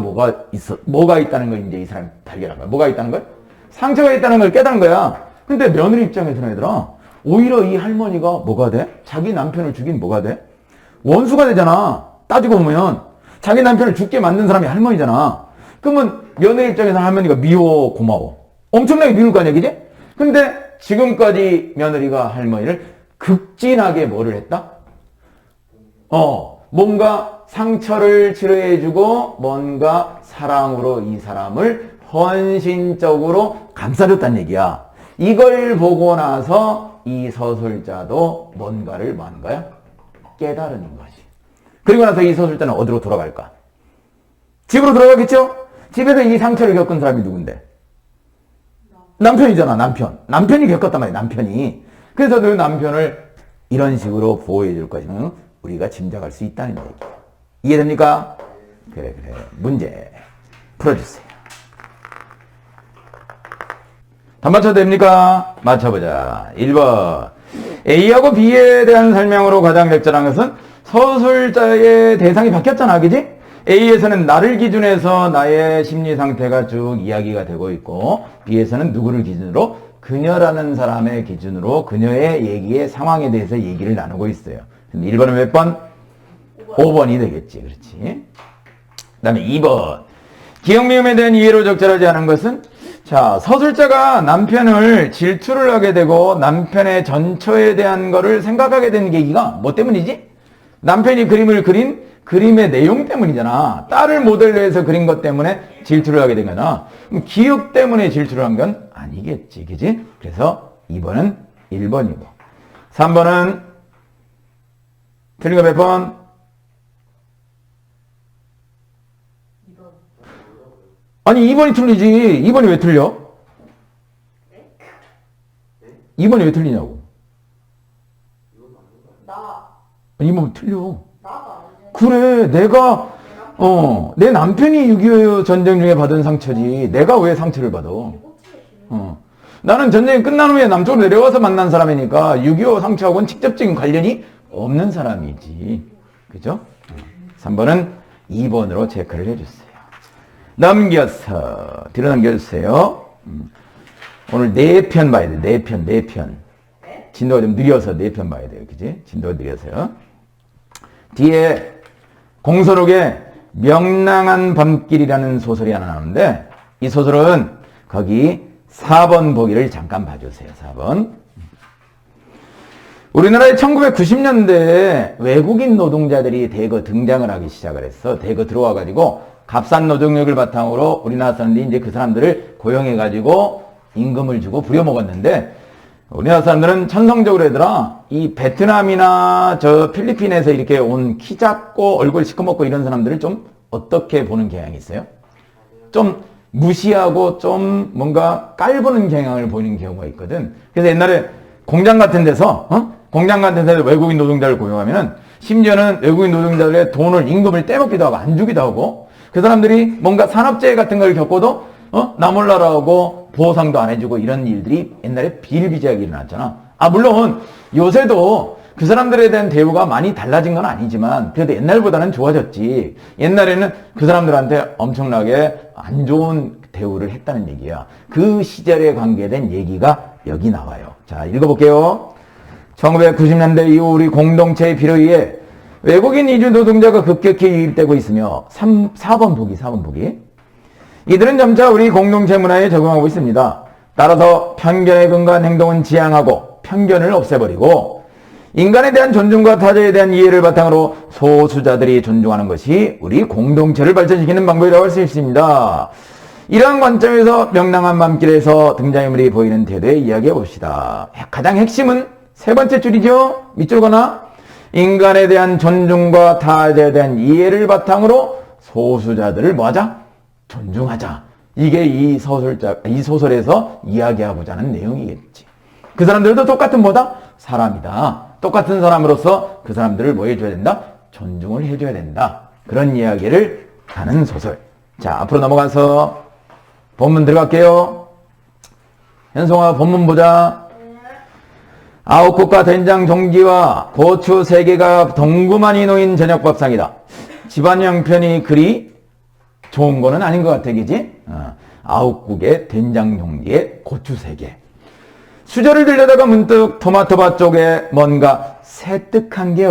A: 뭐가 있다는 걸 이제 이 사람이 발견한 거야. 뭐가 있다는 걸? 상처가 있다는 걸 깨달은 거야. 근데 며느리 입장에서는 얘들아, 오히려 이 할머니가 뭐가 돼? 자기 남편을 죽인 뭐가 돼? 원수가 되잖아. 따지고 보면 자기 남편을 죽게 만든 사람이 할머니잖아. 그러면 며느리 입장에서 할머니가 미워, 고마워. 엄청나게 미울 거 아니야, 그지? 근데 지금까지 며느리가 할머니를 극진하게 뭐를 했다? 뭔가 상처를 치료해주고 뭔가 사랑으로 이 사람을 헌신적으로 감싸줬다는 얘기야. 이걸 보고 나서 이 서술자도 뭔가를 뭐 하는 거야? 깨달은 거지. 그리고 나서 이 서술자는 어디로 돌아갈까? 집으로 돌아가겠죠? 집에서 이 상처를 겪은 사람이 누군데? 남편이잖아, 남편. 남편이 겪었단 말이야, 남편이. 그래서 그 남편을 이런 식으로 보호해 줄 것이면 우리가 짐작할 수 있다는 얘기야. 이해됩니까? 그래. 문제 풀어주세요. 다 맞춰도 됩니까? 맞춰보자. 1번. A하고 B에 대한 설명으로 가장 적절한 것은 서술자의 대상이 바뀌었잖아, 그지? A에서는 나를 기준해서 나의 심리 상태가 쭉 이야기가 되고 있고, B에서는 누구를 기준으로? 그녀라는 사람의 기준으로 그녀의 얘기의 상황에 대해서 얘기를 나누고 있어요. 1번은 몇 번? 5번이 되겠지. 그렇지. 그 다음에 2번. 기억미음에 대한 이해로 적절하지 않은 것은? 자, 서술자가 남편을 질투를 하게 되고 남편의 전처에 대한 거를 생각하게 된 계기가 뭐 때문이지? 남편이 그림을 그린 그림의 내용 때문이잖아. 딸을 모델로 해서 그린 것 때문에 질투를 하게 된 거잖아. 그럼 기억 때문에 질투를 한 건 아니겠지. 그지? 그래서 2번은 1번이고. 3번은 틀린 거 몇 번?
B: 2번.
A: 아니 2번이 틀리지. 2번이 왜 틀려? 2번이 왜 틀리냐고.
B: 나.
A: 2번 틀려.
B: 나가.
A: 그래, 내 남편이 6.25 전쟁 중에 받은 상처지. 내가 왜 상처를 받아? 나는 전쟁이 끝난 후에 남쪽으로 내려와서 만난 사람이니까 6.25 상처하고는 직접적인 관련이 없는 사람이지. 그죠? 3번은 2번으로 체크를 해주세요. 넘겨서, 뒤로 넘겨주세요. 오늘 4편 봐야 돼. 4편. 진도가 좀 느려서 4편 봐야 돼요. 그지? 진도가 느려서요. 뒤에 공서록에 명랑한 밤길이라는 소설이 하나 나오는데 이 소설은 거기 4번 보기를 잠깐 봐주세요. 4번. 우리나라에 1990년대에 외국인 노동자들이 대거 등장을 하기 시작을 했어. 대거 들어와가지고 값싼 노동력을 바탕으로 우리나라 사람들이 이제 그 사람들을 고용해가지고 임금을 주고 부려먹었는데 우리나라 사람들은 천성적으로 얘들아 이 베트남이나 저 필리핀에서 이렇게 온 키 작고 얼굴 시커멓고 이런 사람들을 좀 어떻게 보는 경향이 있어요? 좀 무시하고 좀 뭔가 깔보는 경향을 보이는 경우가 있거든. 그래서 옛날에 공장 같은 데서 외국인 노동자를 고용하면은 심지어는 외국인 노동자들의 돈을 임금을 떼먹기도 하고 안 주기도 하고 그 사람들이 뭔가 산업재해 같은 걸 겪어도 나 몰라라고 보상도 안 해주고 이런 일들이 옛날에 비일비재하게 일어났잖아. 물론 요새도 그 사람들에 대한 대우가 많이 달라진 건 아니지만 그래도 옛날보다는 좋아졌지. 옛날에는 그 사람들한테 엄청나게 안 좋은 대우를 했다는 얘기야. 그 시절에 관계된 얘기가 여기 나와요. 자, 읽어볼게요. 1990년대 이후 우리 공동체의 필요에 의해 외국인 이주 노동자가 급격히 유입되고 있으며 4번 보기. 이들은 점차 우리 공동체 문화에 적응하고 있습니다. 따라서 편견에 근거한 행동은 지양하고 편견을 없애버리고 인간에 대한 존중과 타자에 대한 이해를 바탕으로 소수자들이 존중하는 것이 우리 공동체를 발전시키는 방법이라고 할 수 있습니다. 이러한 관점에서 명랑한 밤길에서 등장인물이 보이는 태도에 이야기해 봅시다. 가장 핵심은 세 번째 줄이죠. 밑줄 거나 인간에 대한 존중과 타자에 대한 이해를 바탕으로 소수자들을 뭐하자? 존중하자. 이게 이 소설에서 이야기하고자 하는 내용이겠지. 그 사람들도 똑같은 뭐다? 사람이다. 똑같은 사람으로서 그 사람들을 뭐 해줘야 된다? 존중을 해줘야 된다. 그런 이야기를 하는 소설. 자, 앞으로 넘어가서 본문 들어갈게요. 현송아, 본문 보자. 아홉국과 된장 종기와 고추 3개가 동그만이 놓인 저녁밥상이다. 집안 형편이 그리 좋은 거는 아닌 것 같아, 그지? 아홉국에 된장 종기에 고추 3개. 수저를 들려다가 문득 토마토밭 쪽에 뭔가 산뜻한 게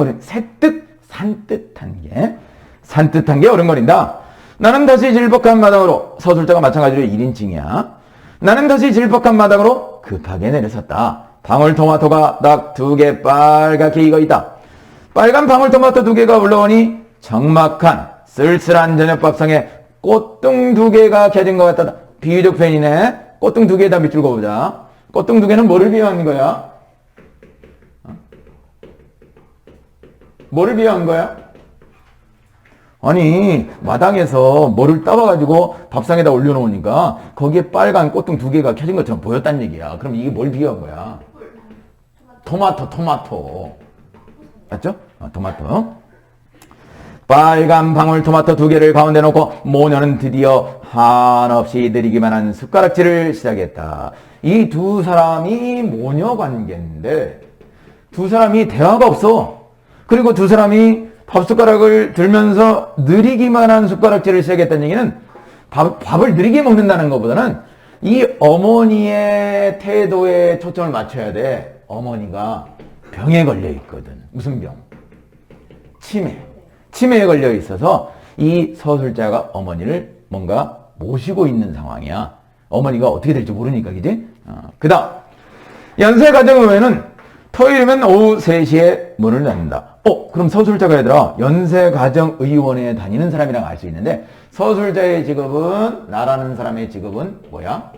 A: 어른거린다. 나는 다시 질퍽한 마당으로, 서술자가 마찬가지로 1인칭이야. 나는 다시 질퍽한 마당으로 급하게 내려섰다. 방울토마토가 딱 2개 빨갛게 익어있다. 빨간 방울토마토 2개가 올라오니 적막한 쓸쓸한 저녁밥상에 꽃등 2개가 켜진 것 같다. 비유적 표현이네. 꽃등 2개에다 밑줄 그어보자. 꽃등 2개는 뭐를 비유한 거야? 뭐를 비유한 거야? 아니, 마당에서 뭐를 따와가지고 밥상에다 올려놓으니까 거기에 빨간 꽃등 2개가 켜진 것처럼 보였단 얘기야. 그럼 이게 뭘 비유한 거야? 토마토. 맞죠? 토마토. 빨간 방울토마토 2개를 가운데 놓고 모녀는 드디어 한없이 느리기만 한 숟가락질을 시작했다. 이 두 사람이 모녀 관계인데 두 사람이 대화가 없어. 그리고 두 사람이 밥숟가락을 들면서 느리기만 한 숟가락질을 시작했다는 얘기는 밥을 느리게 먹는다는 것보다는 이 어머니의 태도에 초점을 맞춰야 돼. 어머니가 병에 걸려 있거든. 무슨 병? 치매에 걸려 있어서 이 서술자가 어머니를 뭔가 모시고 있는 상황이야. 어머니가 어떻게 될지 모르니까, 그지? 그 다음, 연세가정의회는 토요일이면 오후 3시에 문을 닫는다. 그럼 서술자가 얘들아, 연세가정의원에 다니는 사람이랑 알 수 있는데, 서술자의 직업은, 나라는 사람의 직업은 뭐야?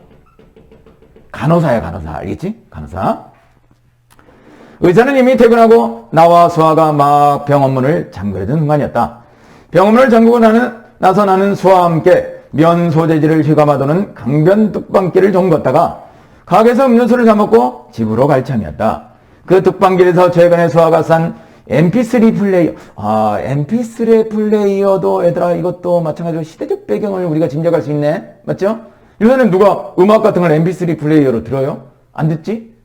A: 간호사야, 간호사. 알겠지? 간호사. 의사는 이미 퇴근하고 나와 수아가 막 병원문을 잠그려던 순간이었다. 병원문을 잠그고 나서 나는 수아와 함께 면 소재지를 휘감아도는 강변 뚝방길을 좀 걷다가 가게에서 음료수를 사 먹고 집으로 갈 참이었다. 그 뚝방길에서 최근에 수아가 산 MP3 플레이어. MP3 플레이어도 얘들아 이것도 마찬가지로 시대적 배경을 우리가 짐작할 수 있네. 맞죠? 요새는 누가 음악 같은 걸 MP3 플레이어로 들어요? 안 듣지?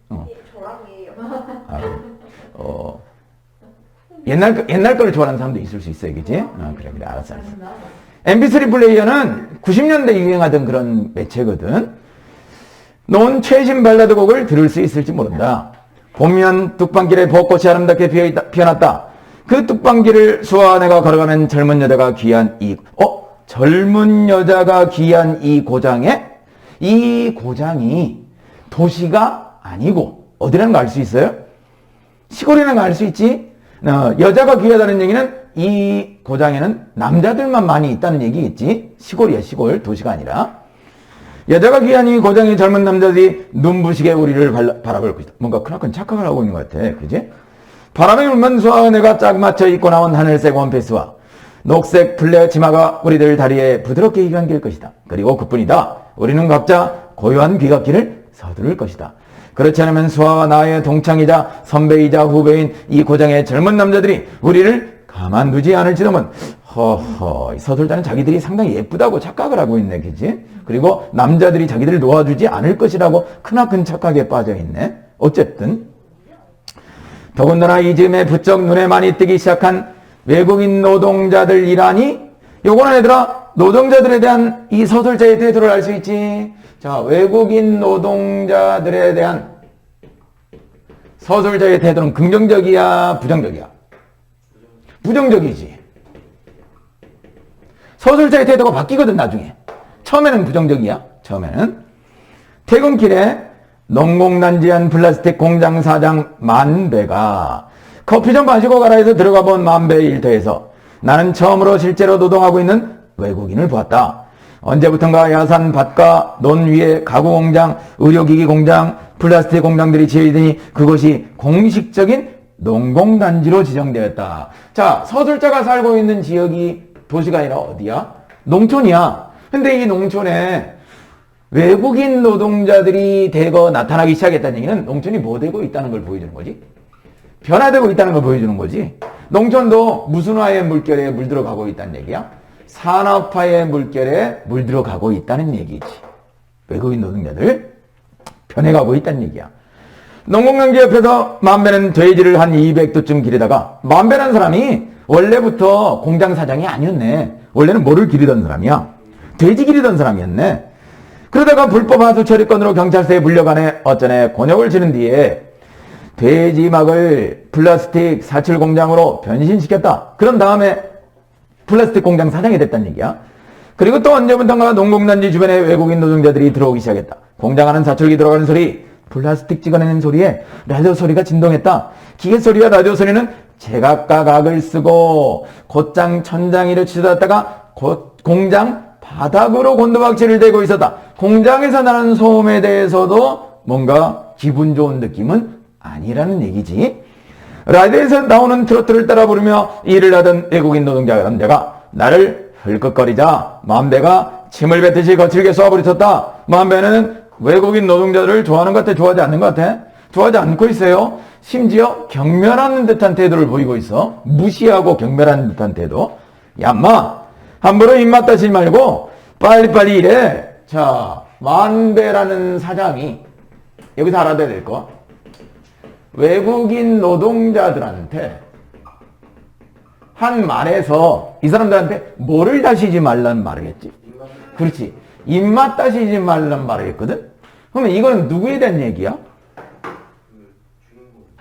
A: 옛날 거를 좋아하는 사람도 있을 수 있어요, 그치? 그래, 알았어. MP3 플레이어는 90년대 유행하던 그런 매체거든. 넌 최신 발라드 곡을 들을 수 있을지 모른다. 보면 뚝방길에 벚꽃이 아름답게 피어났다. 그 뚝방길을 수아와 내가 걸어가면 젊은 여자가 귀한 이 고장에, 이 고장이 도시가 아니고 어디라는 거 알 수 있어요? 시골이라는 거 알 수 있지? 여자가 귀하다는 얘기는 이 고장에는 남자들만 많이 있다는 얘기겠지? 시골이야, 시골. 도시가 아니라. 여자가 귀한 이 고장의 젊은 남자들이 눈부시게 우리를 바라볼 것이다. 뭔가 크나큰 착각을 하고 있는 것 같아. 그지? 바람에 울면 수아와 내가 짝 맞춰 입고 나온 하늘색 원피스와 녹색 플레어 치마가 우리들 다리에 부드럽게 이감길 것이다. 그리고 그뿐이다. 우리는 각자 고요한 귀갓길을 서두를 것이다. 그렇지 않으면 수아와 나의 동창이자 선배이자 후배인 이 고장의 젊은 남자들이 우리를 가만두지 않을지도 모른. 이 서술자는 자기들이 상당히 예쁘다고 착각을 하고 있네, 그치? 그리고 남자들이 자기들을 놓아주지 않을 것이라고 크나큰 착각에 빠져있네. 어쨌든 더군다나 이 즈음에 부쩍 눈에 많이 띄기 시작한 외국인 노동자들 일하니 요거는 얘들아 노동자들에 대한 이 서술자의 태도를 알 수 있지. 자, 외국인 노동자들에 대한 서술자의 태도는 긍정적이야, 부정적이야? 부정적이지. 서술자의 태도가 바뀌거든, 나중에. 처음에는 부정적이야. 처음에는. 퇴근길에 농공단지한 플라스틱 공장 사장 만배가 커피 좀 마시고 가라 해서 들어가 본 만배의 일터에서 나는 처음으로 실제로 노동하고 있는 외국인을 보았다. 언제부턴가 야산 밭과 논 위에 가구 공장, 의료기기 공장, 플라스틱 공장들이 지어있더니 그것이 공식적인 농공단지로 지정되었다. 자, 서술자가 살고 있는 지역이 도시가 아니라 어디야? 농촌이야. 근데 이 농촌에 외국인 노동자들이 대거 나타나기 시작했다는 얘기는 농촌이 뭐 되고 있다는 걸 보여주는 거지? 변화되고 있다는 걸 보여주는 거지. 농촌도 무순화의 물결에 물들어가고 있다는 얘기야. 산업화의 물결에 물들어가고 있다는 얘기지. 외국인 노동자들 변해가고 있다는 얘기야. 농공단지 옆에서 만배는 돼지를 한 200도쯤 기르다가 만배라는 사람이 원래부터 공장 사장이 아니었네. 원래는 뭐를 기르던 사람이야? 돼지 기르던 사람이었네. 그러다가 불법 하수 처리건으로 경찰서에 물려가네 어쩌네 곤욕을 치는 뒤에 돼지막을 플라스틱 사출 공장으로 변신시켰다. 그런 다음에 플라스틱 공장 사장이 됐다는 얘기야. 그리고 또 언제부턴가 농공단지 주변에 외국인 노동자들이 들어오기 시작했다. 공장 안은 사출기 들어가는 소리, 플라스틱 찍어내는 소리에 라디오 소리가 진동했다. 기계 소리와 라디오 소리는 제각각 악을 쓰고 곧장 천장 위로 치닫다가 공장 바닥으로 곤두박질을 대고 있었다. 공장에서 나는 소음에 대해서도 뭔가 기분 좋은 느낌은 아니라는 얘기지. 라디오에서 나오는 트로트를 따라 부르며 일을 하던 외국인 노동자 남자가 나를 헐꺽거리자 만배가 침을 뱉듯이 거칠게 쏘아부리쳤다. 만배는 외국인 노동자들을 좋아하는 것 같아? 좋아하지 않는 것 같아? 좋아하지 않고 있어요. 심지어 경멸하는 듯한 태도를 보이고 있어. 무시하고 경멸하는 듯한 태도. 야, 인마 함부로 입맛 다시지 말고 빨리빨리 일해. 자, 만배라는 사장이 여기서 알아둬야 될 거. 외국인 노동자들한테 한 말에서 이 사람들한테 뭐를 다시지 말라는 말을 했지? 그렇지. 입맛 다시지 말라는 말을 했거든? 그러면 이건 누구에 대한 얘기야?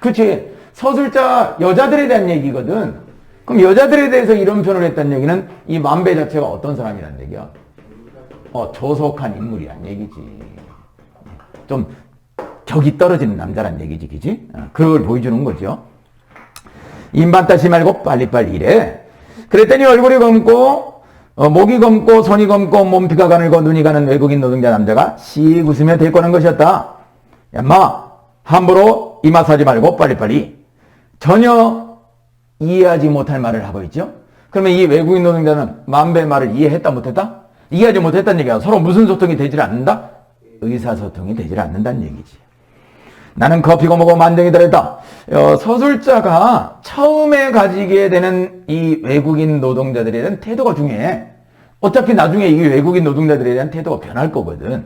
A: 그렇지. 서술자 여자들에 대한 얘기거든. 그럼 여자들에 대해서 이런 표현을 했다는 얘기는 이 만배 자체가 어떤 사람이란 얘기야? 조속한 인물이란 얘기지. 좀 격이 떨어지는 남자란 얘기지, 그지? 그걸 보여주는 거죠. 입맛 다시 말고 빨리빨리 일해. 그랬더니 얼굴이 검고 목이 검고 손이 검고 몸피가 가늘고 눈이 가는 외국인 노동자 남자가 씩 웃으며 대꾸하는 것이었다. 야, 인마 함부로 이맛하지 말고 빨리빨리. 전혀 이해하지 못할 말을 하고 있죠. 그러면 이 외국인 노동자는 만배의 말을 이해했다 못했다? 이해하지 못했다는 얘기야. 서로 무슨 소통이 되질 않는다? 의사소통이 되질 않는다는 얘기지. 나는 커피고 뭐고 만정이 들었다. 서술자가 처음에 가지게 되는 이 외국인 노동자들에 대한 태도가 중요해. 어차피 나중에 이 외국인 노동자들에 대한 태도가 변할 거거든.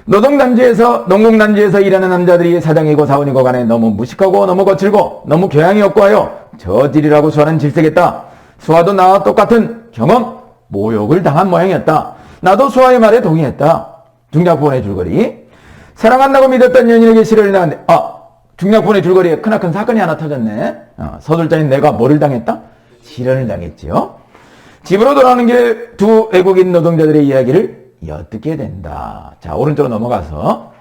A: 노동단지에서, 농공단지에서 일하는 남자들이 사장이고 사원이고 간에 너무 무식하고 너무 거칠고 너무 교양이 없고 하여 저질이라고 수아는 질색했다. 수아도 나와 똑같은 경험, 모욕을 당한 모양이었다. 나도 수아의 말에 동의했다. 중략부원의 줄거리. 사랑한다고 믿었던 연인에게 시련을 당한데, 중략부원의 줄거리에 크나큰 사건이 하나 터졌네. 서술자인 내가 뭐를 당했다? 시련을 당했지요. 집으로 돌아오는 길에 두 외국인 노동자들의 이야기를 엿듣게 된다. 자, 오른쪽으로 넘어가서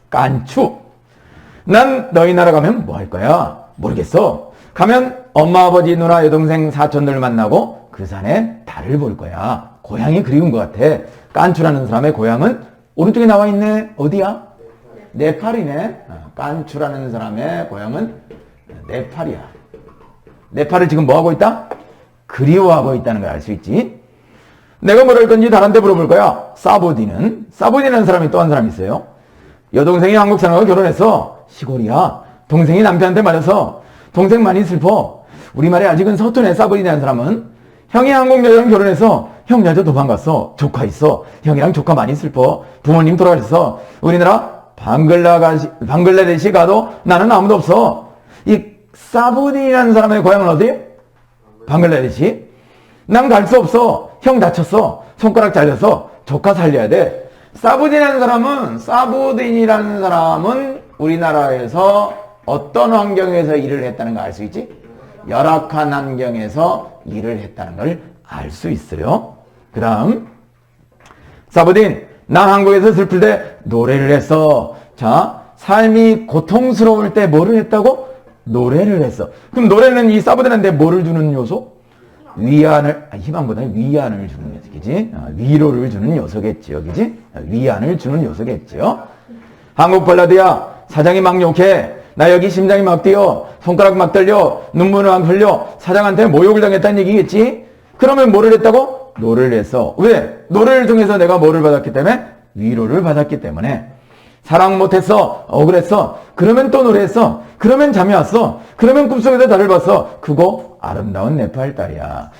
A: 깐추. 난 너희 나라 가면 뭐 할 거야? 모르겠어. 가면 엄마, 아버지, 누나, 여동생, 사촌들 만나고 그 산에 달을 볼 거야. 고향이 그리운 것 같아. 깐추라는 사람의 고향은 오른쪽에 나와 있네. 어디야? 네팔이네. 깐추라는 사람의 고향은 네팔이야. 네팔을 지금 뭐 하고 있다? 그리워하고 있다는 걸 알 수 있지. 내가 뭘 할 건지 다른데 물어볼 거야. 사보디라는 사람이 또 한 사람이 있어요. 여동생이 한국 사람과 결혼했어. 시골이야. 동생이 남편한테 맞아서 동생 많이 슬퍼. 우리말에 아직은 서툰해. 사보디라는 사람은 형이 한국 여자랑 결혼해서 형 여자 도망갔어. 조카 있어. 형이랑 조카 많이 슬퍼. 부모님 돌아가셨어. 우리나라 방글라데시 가도 나는 아무도 없어. 이 사보디라는 사람의 고향은 어디? 방글라데시. 난 갈 수 없어. 형 다쳤어. 손가락 잘려서 조카 살려야 돼. 사부딘이라는 사람은 우리나라에서 어떤 환경에서 일을 했다는 거 알 수 있지? 열악한 환경에서 일을 했다는 걸 알 수 있어요. 그 다음 사부딘, 난 한국에서 슬플 때 노래를 했어. 자, 삶이 고통스러울 때 뭐를 했다고? 노래를 했어. 그럼 노래는 이 사부딘한테 뭐를 주는 요소? 위안을, 희망보다 위안을 주는 요소겠지? 위로를 주는 요소겠지요. 그지? 위안을 주는 요소겠지요. 한국 발라드야, 사장이 막 욕해. 나 여기 심장이 막 뛰어. 손가락 막 떨려. 눈물을 막 흘려. 사장한테 모욕을 당했다는 얘기겠지? 그러면 뭐를 했다고? 노래를 했어. 왜? 노래를 통해서 내가 뭐를 받았기 때문에? 위로를 받았기 때문에. 사랑 못했어. 억울했어. 그러면 또 노래했어. 그러면 잠이 왔어. 그러면 꿈속에서 달을 봤어. 그거 아름다운 네팔 딸이야.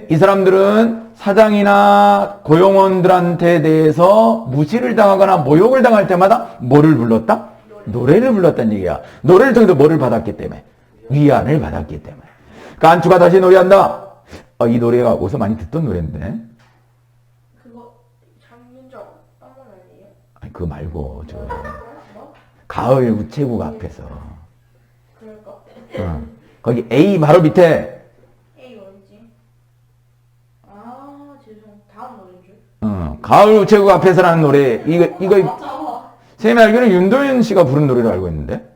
A: 이 사람들은 사장이나 고용원들한테 대해서 무시를 당하거나 모욕을 당할 때마다 뭐를 불렀다? 노래를 불렀다는 얘기야. 노래를 통해서 뭐를 받았기 때문에? 위안을 받았기 때문에. 깐추가 다시 노래한다. 이 노래가 어디서 많이 듣던 노래인데.
B: 그거 장윤정 딴건 아니에요?
A: 아니, 그거 말고 저
B: 뭐?
A: 가을 우체국 앞에서.
B: 그럴까?
A: 거기 A 바로 밑에.
B: A 어디지? 아 죄송. 다음 노래인 줄.
A: 가을 우체국 앞에서라는 노래. 이거
B: 맞아.
A: 쌤이 알기로는 윤도현 씨가 부른 노래로 알고 있는데.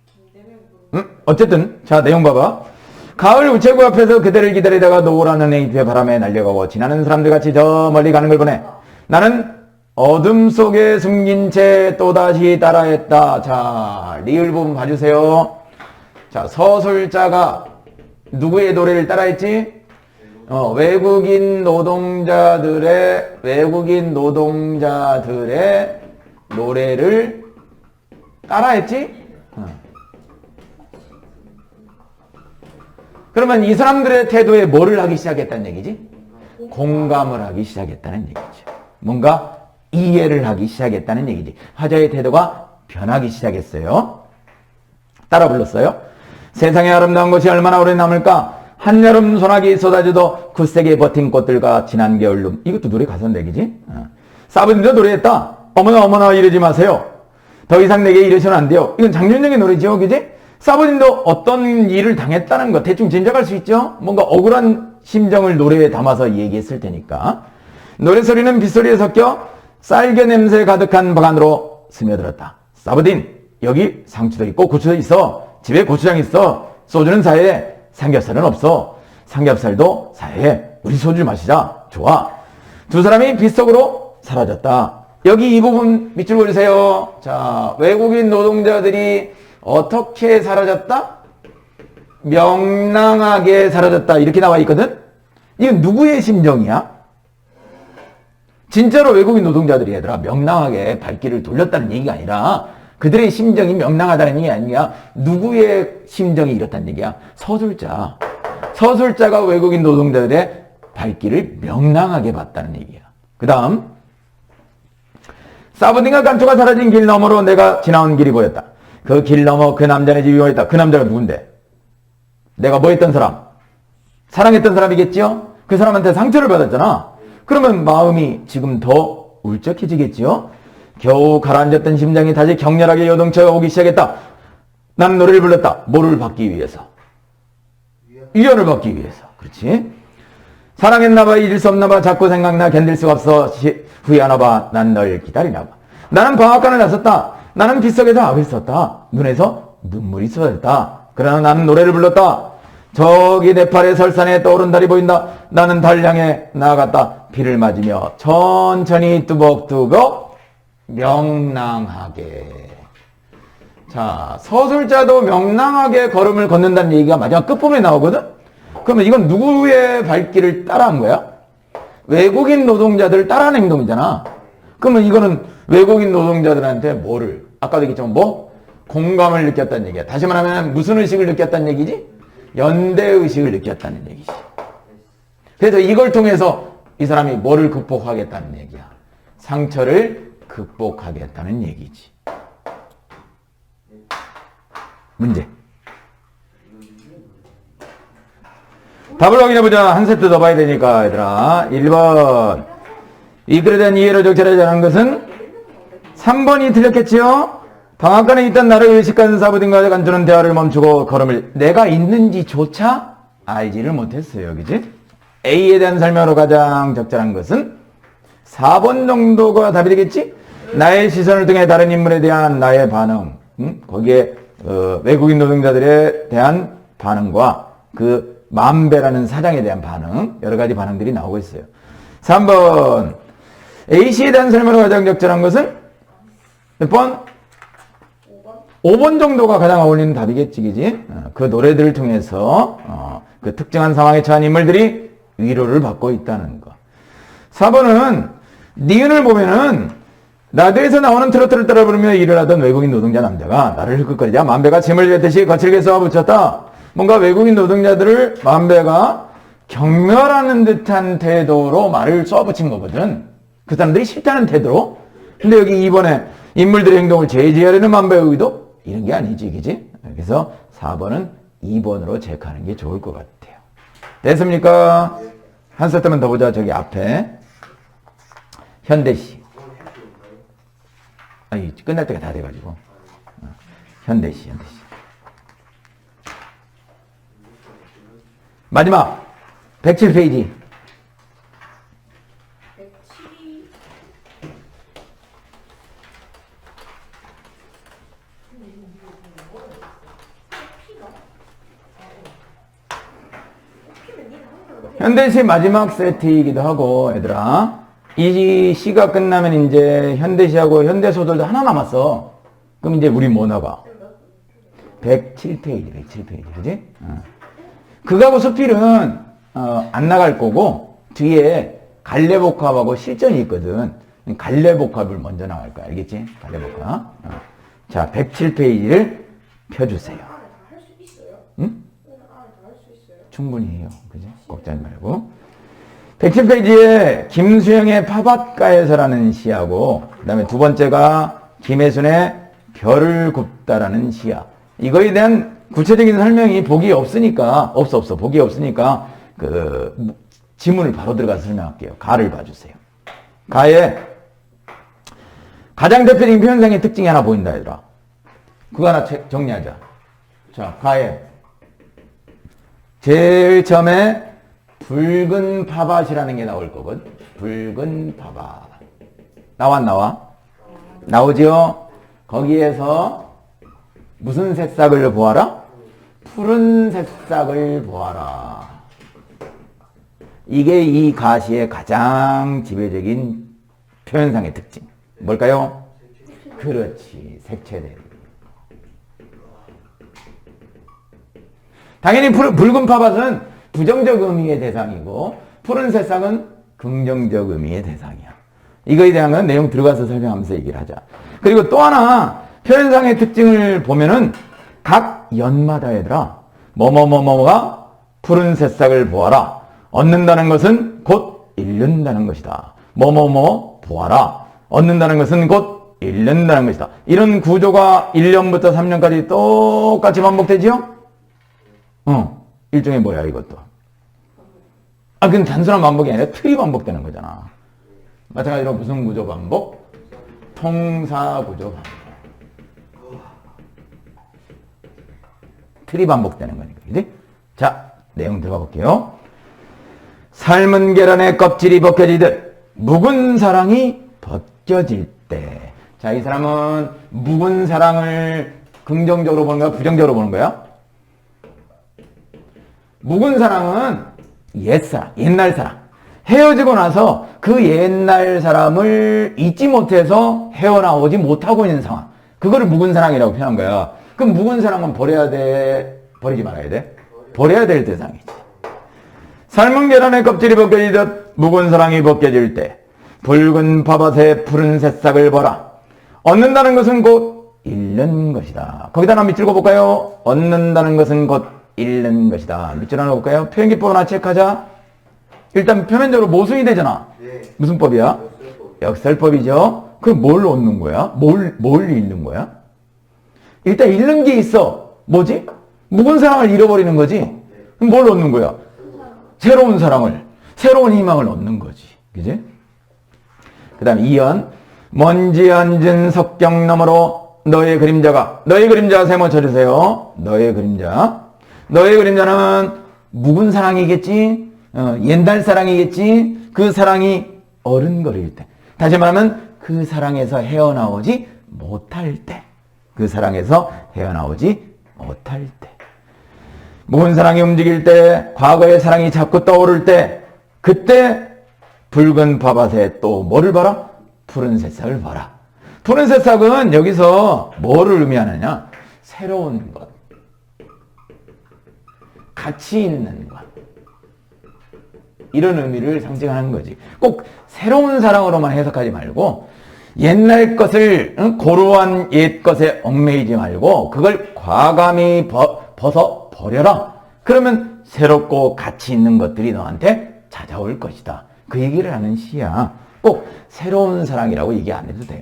B: 김대명 부르.
A: 어쨌든 자 내용 봐봐. 가을 우체국 앞에서 그대를 기다리다가 노을하는 에이트의 바람에 날려가고 지나는 사람들 같이 저 멀리 가는 걸 보내. 나는 어둠 속에 숨긴 채 또다시 따라했다. 자, 리을 부분 봐주세요. 자, 서술자가 누구의 노래를 따라했지? 외국인 노동자들의 노래를 따라했지? 그러면 이 사람들의 태도에 뭐를 하기 시작했다는 얘기지? 공감을 하기 시작했다는 얘기죠. 뭔가 이해를 하기 시작했다는 얘기지. 화자의 태도가 변하기 시작했어요. 따라 불렀어요. 세상에 아름다운 것이 얼마나 오래 남을까? 한여름 소나기 쏟아져도 굳세게 버틴 꽃들과 지난 겨울룸. 이것도 노래 가사인데, 그지? 사부님도 노래했다. 어머나 어머나 이러지 마세요. 더 이상 내게 이러시면 안 돼요. 이건 장윤정의 노래죠, 그지? 사부님도 어떤 일을 당했다는 거 대충 짐작할 수 있죠? 뭔가 억울한 심정을 노래에 담아서 얘기했을 테니까. 노래소리는 빗소리에 섞여 쌀겨 냄새 가득한 방 안으로 스며들었다. 사부딘, 여기 상추도 있고 고추도 있어. 집에 고추장 있어. 소주는 사해. 삼겹살은 없어. 삼겹살도 사해. 우리 소주 마시자. 좋아. 두 사람이 빗속으로 사라졌다. 여기 이 부분 밑줄 그리세요. 자, 외국인 노동자들이 어떻게 사라졌다? 명랑하게 사라졌다. 이렇게 나와 있거든? 이건 누구의 심정이야? 진짜로 외국인 노동자들이 얘들아 명랑하게 발길을 돌렸다는 얘기가 아니라 그들의 심정이 명랑하다는 얘기 아니야. 누구의 심정이 이렇다는 얘기야? 서술자. 서술자가 외국인 노동자들의 발길을 명랑하게 봤다는 얘기야. 그 다음 사부딘과 깐초가 사라진 길 너머로 내가 지나온 길이 보였다. 그 길 너머 그 남자네 집이 보였다. 그 남자가 누군데? 내가 뭐 했던 사람? 사랑했던 사람이겠지요? 그 사람한테 상처를 받았잖아. 그러면 마음이 지금 더 울적해지겠지요? 겨우 가라앉았던 심장이 다시 격렬하게 요동쳐 오기 시작했다. 나는 노래를 불렀다. 뭐를 받기 위해서? 위안을 받기 위해서. 그렇지? 사랑했나봐. 잊을 수 없나봐. 자꾸 생각나. 견딜 수가 없어. 후회하나봐. 난 널 기다리나봐. 나는 방앗간을 나섰다. 나는 빗속에서 악을 썼다. 눈에서 눈물이 쏟아졌다. 그러나 나는 노래를 불렀다. 저기 네팔의 설산에 떠오른 달이 보인다. 나는 달 향해 나아갔다. 비를 맞으며 천천히 뚜벅뚜벅 명랑하게. 자, 서술자도 명랑하게 걸음을 걷는다는 얘기가 마지막 끝부분에 나오거든? 그러면 이건 누구의 발길을 따라한 거야? 외국인 노동자들을 따라한 행동이잖아. 그러면 이거는 외국인 노동자들한테 뭐를? 아까도 얘기했지만 뭐? 공감을 느꼈다는 얘기야. 다시 말하면 무슨 의식을 느꼈다는 얘기지? 연대의식을 느꼈다는 얘기지. 그래서 이걸 통해서 이 사람이 뭐를 극복하겠다는 얘기야? 상처를 극복하겠다는 얘기지. 문제. 답을 확인해보자. 한 세트 더 봐야 되니까 얘들아. 1번. 이 글에 대한 이해를 적절하지 않은 것은 3번이 틀렸겠지요? 방앗간에 있던 나를 의식한 사부딘과 간주는 대화를 멈추고 걸음을 내가 있는지조차 알지를 못했어요. 그지? A에 대한 설명으로 가장 적절한 것은 4번 정도가 답이 되겠지? 나의 시선을 통해 다른 인물에 대한 나의 반응, 거기에 외국인 노동자들에 대한 반응과 그 만배라는 사장에 대한 반응, 여러 가지 반응들이 나오고 있어요. 3번 A씨에 대한 설명으로 가장 적절한 것은 몇 번? 5번 정도가 가장 어울리는 답이겠지, 그지? 그 노래들을 통해서 그 특정한 상황에 처한 인물들이 위로를 받고 있다는 거. 4번은 니은을 보면은 라디오에서 나오는 트로트를 따라 부르며 일을 하던 외국인 노동자 남자가 나를 힐끗거리자 만배가 침을 뱉듯이 거칠게 쏘아붙였다. 뭔가 외국인 노동자들을 만배가 경멸하는 듯한 태도로 말을 쏘아붙인 거거든. 그 사람들이 싫다는 태도로. 근데 여기 이번에 인물들의 행동을 제지하려는 만배의 의도? 이런 게 아니지, 그지? 그래서 4번은 2번으로 체크하는 게 좋을 것 같아요. 됐습니까? 한 세트만 더 보자. 저기 앞에 현대시. 아니, 끝날 때가 다 돼가지고. 현대시. 마지막 107페이지.
B: 107이
A: 현대시 마지막 세트이기도 하고, 얘들아. 이 시가 끝나면 이제 현대시하고 현대소설도 하나 남았어. 그럼 이제 우리 뭐 나가? 107페이지, 그지? 그거하고 수필은, 안 나갈 거고, 뒤에 갈래복합하고 실전이 있거든. 갈래복합을 먼저 나갈 거야. 알겠지? 갈래복합. 자, 107페이지를 펴주세요.
B: 안에 다 할 수 있어요?
A: 응?
B: 안에 다 할 수 있어요?
A: 충분히 해요. 그지? 걱정하지 말고. 107페이지에 김수영의 파밭가에서라는 시하고, 그 다음에 두 번째가 김혜순의 별을 굽다라는 시야. 이거에 대한 구체적인 설명이 복이 없으니까, 복이 없으니까, 지문을 바로 들어가서 설명할게요. 가를 봐주세요. 가에 가장 대표적인 표현상의 특징이 하나 보인다, 얘들아. 그거 하나 정리하자. 자, 가에 제일 처음에 붉은 파밭이라는 게 나올 거거든. 붉은 파밭. 나와? 나오죠? 거기에서 무슨 새싹을 보아라? 푸른 새싹을 보아라. 이게 이 가시의 가장 지배적인 표현상의 특징. 뭘까요? 그렇지. 색채들. 당연히 붉은 파밭은 부정적 의미의 대상이고 푸른 새싹은 긍정적 의미의 대상이야. 이거에 대한 건 내용 들어가서 설명하면서 얘기를 하자. 그리고 또 하나 표현상의 특징을 보면은 각 연마다 얘들아 뭐뭐뭐뭐가 푸른 새싹을 보아라. 얻는다는 것은 곧 잃는다는 것이다. 뭐뭐뭐 보아라. 얻는다는 것은 곧 잃는다는 것이다. 이런 구조가 1년부터 3년까지 똑같이 반복되지요? 일종의 뭐야 이것도. 그건 단순한 반복이 아니라 틀이 반복되는 거잖아. 마찬가지로 무슨 구조 반복? 통사 구조 반복. 틀이 반복되는 거니까. 그지? 자, 내용 들어가 볼게요. 삶은 계란의 껍질이 벗겨지듯 묵은 사랑이 벗겨질 때. 자, 이 사람은 묵은 사랑을 긍정적으로 보는 거야? 부정적으로 보는 거야? 묵은 사랑은 옛사랑, 옛날 사랑. 헤어지고 나서 그 옛날 사람을 잊지 못해서 헤어나오지 못하고 있는 상황. 그거를 묵은 사랑이라고 표현한 거야. 그럼 묵은 사랑은 버려야 돼? 버리지 말아야 돼? 버려야 될 대상이지. 삶은 계란의 껍질이 벗겨지듯 묵은 사랑이 벗겨질 때 붉은 파밭에 푸른 새싹을 보라. 얻는다는 것은 곧 잃는 것이다. 거기다 하나 밑줄 그어볼까요? 얻는다는 것은 곧 잃는 것이다. 밑줄 하나 볼까요? 표현기법 하나 체크하자. 일단 표면적으로 모순이 되잖아. 무슨 법이야? 역설법이죠. 그럼 뭘 얻는 거야? 뭘 잃는 거야? 일단 잃는 게 있어. 뭐지? 묵은 사랑을 잃어버리는 거지. 그럼 뭘 얻는 거야? 새로운 사랑을, 새로운 희망을 얻는 거지. 그지? 그 다음 2연. 먼지 앉은 석경 너머로 너의 그림자가, 너의 그림자 세모 쳐주세요. 너의 그림자. 너의 그림자는 묵은 사랑이겠지? 옛날 사랑이겠지? 그 사랑이 어른거릴 때. 다시 말하면 그 사랑에서 헤어나오지 못할 때. 그 사랑에서 헤어나오지 못할 때. 묵은 사랑이 움직일 때, 과거의 사랑이 자꾸 떠오를 때, 그때 붉은 밥밭에 또 뭐를 봐라? 푸른 새싹을 봐라. 푸른 새싹은 여기서 뭐를 의미하느냐? 새로운 것. 가치 있는 것. 이런 의미를 상징하는 거지. 꼭 새로운 사랑으로만 해석하지 말고 옛날 것을 고루한 옛 것에 얽매이지 말고 그걸 과감히 벗어 버려라. 그러면 새롭고 가치 있는 것들이 너한테 찾아올 것이다. 그 얘기를 하는 시야. 꼭 새로운 사랑이라고 얘기 안 해도 돼요.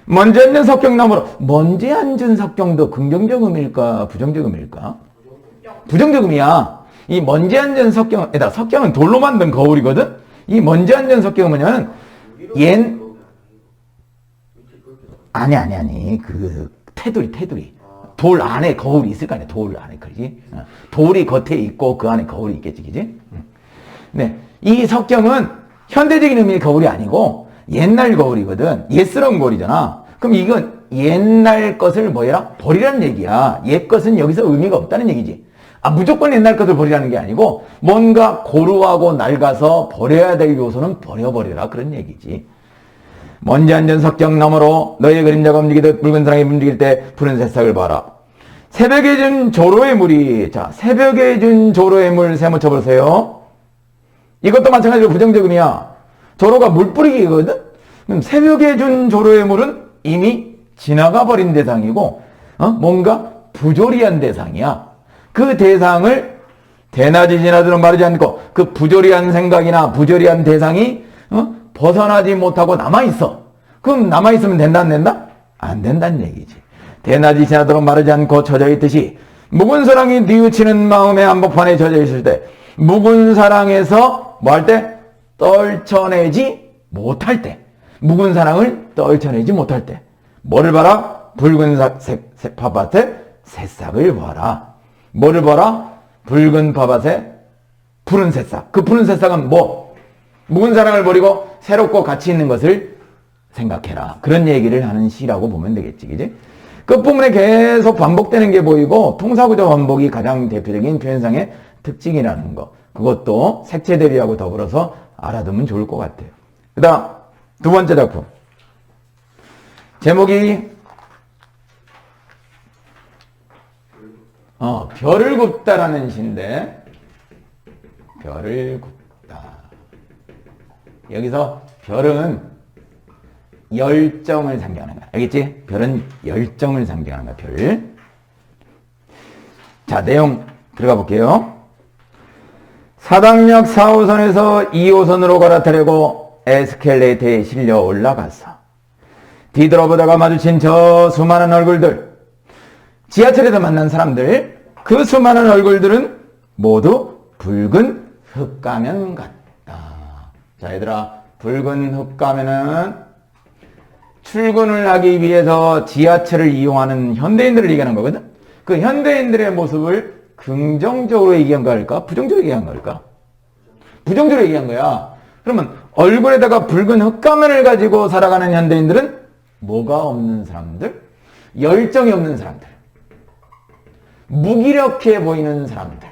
A: 먼지 앉은 석경나무로, 먼지 앉은 석경도 긍정적 의미일까 부정적 의미일까? 부정적 의미야. 이 먼지 앉은 석경에다, 석경은 돌로 만든 거울이거든. 이 먼지 앉은 석경은 뭐냐면 아니 그 테두리 돌 안에 거울이 있을 거 아니야. 돌 안에, 그지? 돌이 겉에 있고 그 안에 거울이 있겠지, 그지? 네, 이 석경은 현대적인 의미의 거울이 아니고 옛날 거울이거든. 옛스러운 거울이잖아. 그럼 이건 옛날 것을 뭐야? 버리라는 얘기야. 옛 것은 여기서 의미가 없다는 얘기지. 무조건 옛날 것을 버리라는 게 아니고 뭔가 고루하고 낡아서 버려야 될 요소는 버려버려라, 그런 얘기지. 먼지 앉은 석경 너머로 너의 그림자가 움직이듯 붉은 사랑이 움직일 때 푸른 새싹을 봐라. 새벽에 준 조로의 물이, 자, 새벽에 준 조로의 물 세모 쳐보세요. 이것도 마찬가지로 부정적 의미야. 조로가 물 뿌리기거든? 그럼 새벽에 준 조로의 물은 이미 지나가 버린 대상이고, 뭔가 부조리한 대상이야. 그 대상을 대낮이 지나도록 마르지 않고 그 부조리한 생각이나 부조리한 대상이 벗어나지 못하고 남아있어. 그럼 남아있으면 된다 안 된다? 안 된다는 얘기지. 대낮이 지나도록 마르지 않고 젖어 있듯이 묵은 사랑이 뉘우치는 마음의 한복판에 젖어 있을 때, 묵은 사랑에서 뭐 할 때? 떨쳐내지 못할 때. 묵은 사랑을 떨쳐내지 못할 때. 뭐를 봐라? 붉은 팥밭에 새싹을 봐라. 뭐를 봐라? 붉은 팥밭에 푸른 새싹. 그 푸른 새싹은 뭐? 묵은 사랑을 버리고 새롭고 가치 있는 것을 생각해라. 그런 얘기를 하는 시라고 보면 되겠지, 그지? 끝부분에 계속 반복되는 게 보이고 통사구조 반복이 가장 대표적인 표현상의 특징이라는 거. 그것도 색채 대비하고 더불어서 알아두면 좋을 것 같아요. 그 다음 두 번째 작품. 제목이 별을 굽다라는 시인데, 별을 굽다. 여기서 별은 열정을 상징하는 거야. 알겠지? 별은 열정을 상징하는 거야, 별. 자, 내용 들어가 볼게요. 사당역 4호선에서 2호선으로 갈아타려고 에스컬레이터에 실려 올라갔어. 뒤돌아보다가 마주친 저 수많은 얼굴들, 지하철에서 만난 사람들, 그 수많은 얼굴들은 모두 붉은 흙가면 같다. 자, 얘들아, 붉은 흙가면은 출근을 하기 위해서 지하철을 이용하는 현대인들을 얘기하는 거거든. 그 현대인들의 모습을 긍정적으로 얘기한 걸까? 부정적으로 얘기한 걸까? 부정적으로 얘기한 거야. 그러면 얼굴에다가 붉은 흙가면을 가지고 살아가는 현대인들은 뭐가 없는 사람들? 열정이 없는 사람들. 무기력해 보이는 사람들.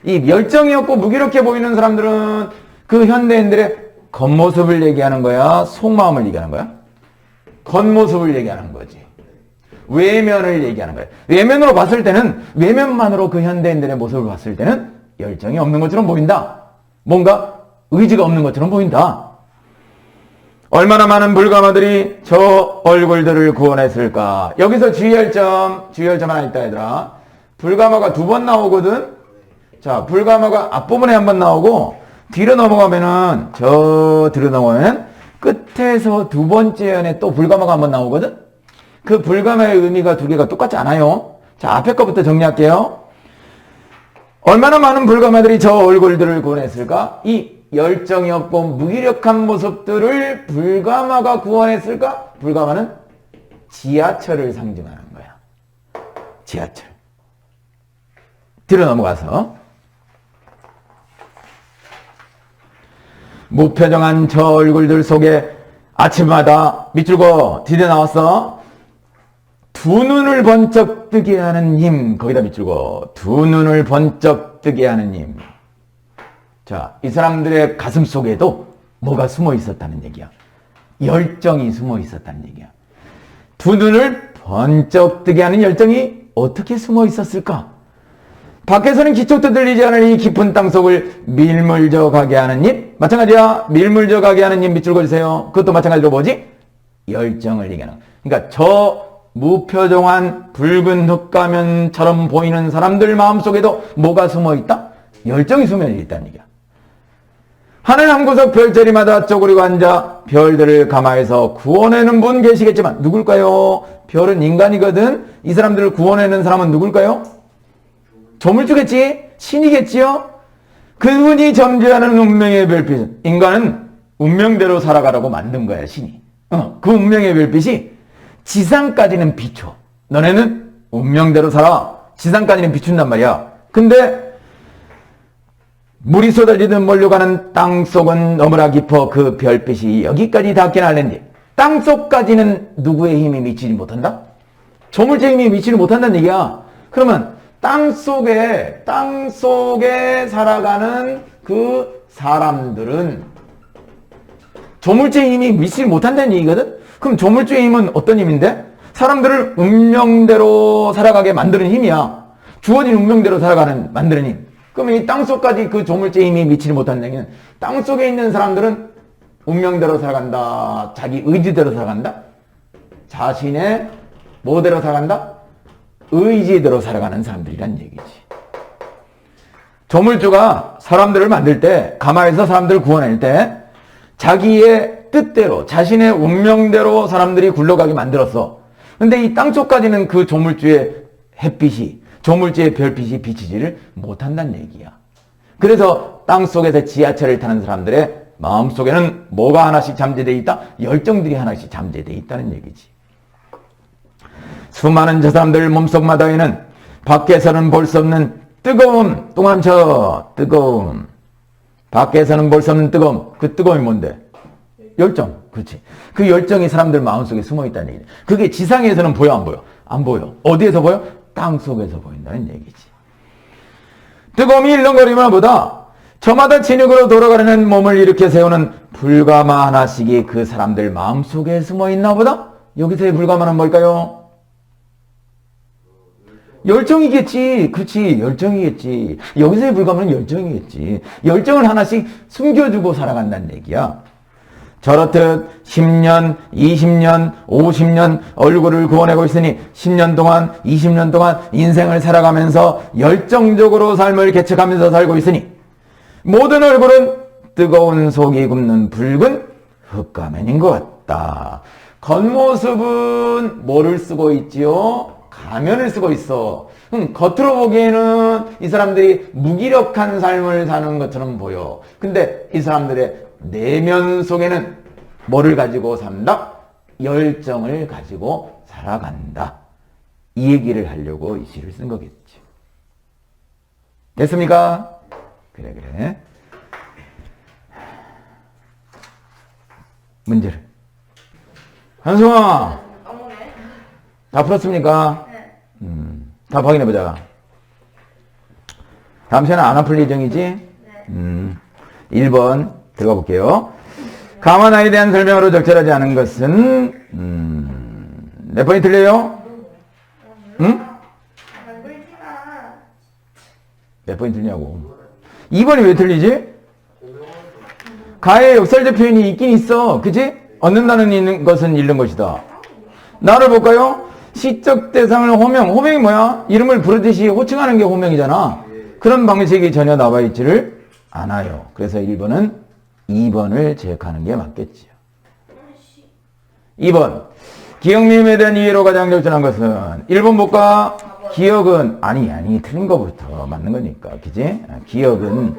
A: 이 열정이 없고 무기력해 보이는 사람들은 그 현대인들의 겉모습을 얘기하는 거야? 속마음을 얘기하는 거야? 겉모습을 얘기하는 거지. 외면을 얘기하는 거야. 외면으로 봤을 때는, 외면만으로 그 현대인들의 모습을 봤을 때는 열정이 없는 것처럼 보인다. 뭔가 의지가 없는 것처럼 보인다. 얼마나 많은 불가마들이 저 얼굴들을 구원했을까. 여기서 주의할 점 하나 있다, 얘들아. 불가마가 두 번 나오거든. 자, 불가마가 앞부분에 한 번 나오고 뒤로 넘어가면은, 뒤로 넘어가면 끝에서 두 번째 연에 또 불가마가 한 번 나오거든. 그 불가마의 의미가 두 개가 똑같지 않아요. 자, 앞에 거부터 정리할게요. 얼마나 많은 불가마들이 저 얼굴들을 구원했을까? 이 열정이 없고 무기력한 모습들을 불가마가 구원했을까? 불가마는 지하철을 상징하는 거야. 지하철. 뒤로 넘어가서 무표정한 저 얼굴들 속에 아침마다 밑줄고 디뎌 나왔어. 두 눈을 번쩍 뜨게 하는 힘. 거기다 밑줄고 두 눈을 번쩍 뜨게 하는 힘. 자, 이 사람들의 가슴 속에도 뭐가 숨어 있었다는 얘기야. 열정이 숨어 있었다는 얘기야. 두 눈을 번쩍 뜨게 하는 열정이 어떻게 숨어 있었을까? 밖에서는 기척도 들리지 않을 이 깊은 땅속을 밀물져 가게 하는 힘. 마찬가지야. 밀물져 가게 하는 힘 밑줄 그어주세요. 그것도 마찬가지로 뭐지? 열정을 얘기하는. 그러니까 저 무표정한 붉은 흙가면처럼 보이는 사람들 마음속에도 뭐가 숨어 있다? 열정이 숨어 있다는 얘기야. 하늘 한 구석 별자리마다 쪼그리고 앉아 별들을 감화해서 구원하는 분 계시겠지만 누굴까요? 별은 인간이거든. 이 사람들을 구원하는 사람은 누굴까요? 조물주겠지? 신이겠지요? 그분이 점지하는 운명의 별빛. 인간은 운명대로 살아가라고 만든 거야, 신이. 그 운명의 별빛이 지상까지는 비춰. 너네는 운명대로 살아. 지상까지는 비춘단 말이야. 근데 물이 쏟아지듯 몰려가는 땅속은 너무나 깊어 그 별빛이 여기까지 닿긴 하는데 땅속까지는 누구의 힘이 미치지 못한다? 조물주의 힘이 미치지 못한다는 얘기야. 그러면 땅속에 살아가는 그 사람들은 조물주의 힘이 미치지 못한다는 얘기거든? 그럼 조물주의 힘은 어떤 힘인데? 사람들을 운명대로 살아가게 만드는 힘이야. 주어진 운명대로 만드는 힘. 그러면 이 땅속까지 그 조물주의 힘이 미치지 못한다는 얘기는 땅속에 있는 사람들은 운명대로 살아간다. 자기 의지대로 살아간다. 자신의 뭐대로 살아간다? 의지대로 살아가는 사람들이란 얘기지. 조물주가 사람들을 만들 때, 감화해서 사람들을 구원할 때 자기의 뜻대로, 자신의 운명대로 사람들이 굴러가게 만들었어. 근데 이 땅속까지는 그 조물주의 햇빛이, 조물주의 별빛이 비치지를 못한다는 얘기야. 그래서 땅속에서 지하철을 타는 사람들의 마음속에는 뭐가 하나씩 잠재되어 있다? 열정들이 하나씩 잠재되어 있다는 얘기지. 수많은 저 사람들 몸속마다에는 밖에서는 볼 수 없는 뜨거움, 똥함쳐, 뜨거움. 밖에서는 볼 수 없는 뜨거움. 그 뜨거움이 뭔데? 열정. 그렇지. 그 열정이 사람들 마음속에 숨어 있다는 얘기지. 그게 지상에서는 보여, 안 보여? 안 보여. 어디에서 보여? 땅속에서 보인다는 얘기지. 뜨거움이 일렁거리면 보다 저마다 진흙으로 돌아가려는 몸을 일으켜 세우는 불가마 하나씩이 그 사람들 마음속에 숨어 있나 보다? 여기서의 불가마는 뭘까요? 열정이겠지. 그렇지. 열정이겠지. 여기서의 불가마는 열정이겠지. 열정을 하나씩 숨겨주고 살아간다는 얘기야. 저렇듯 10년, 20년, 50년 얼굴을 구워내고 있으니 10년 동안, 20년 동안 인생을 살아가면서 열정적으로 삶을 개척하면서 살고 있으니 모든 얼굴은 뜨거운 속이 굽는 붉은 흙가면인 것 같다. 겉모습은 뭐를 쓰고 있지요? 가면을 쓰고 있어. 겉으로 보기에는 이 사람들이 무기력한 삶을 사는 것처럼 보여. 근데 이 사람들의 내면 속에는 뭐를 가지고 산다? 열정을 가지고 살아간다. 이 얘기를 하려고 이 시를 쓴 거겠지. 됐습니까? 그래. 문제를. 한송아, 다 풀었습니까? 다 확인해보자. 다음 시간은 안 아플 예정이지? 1번 들어가 볼게요. 가만아에 대한 설명으로 적절하지 않은 것은 몇 번이 틀려요? 응? 몇 번이 틀리냐고. 2번이 왜 틀리지? 가의 역설적 표현이 있긴 있어. 그치? 얻는다는 것은 잃는 것이다. 나를 볼까요? 시적 대상을 호명이 뭐야? 이름을 부르듯이 호칭하는 게 호명이잖아. 그런 방식이 전혀 나와 있지를 않아요. 그래서 1번은 2번을 제약하는 게 맞겠지요. 2번. 기억미음에 대한 이해로 가장 적절한 것은 1번 볼까? 기억은 아니 틀린 거부터 맞는 거니까. 그지? 기억은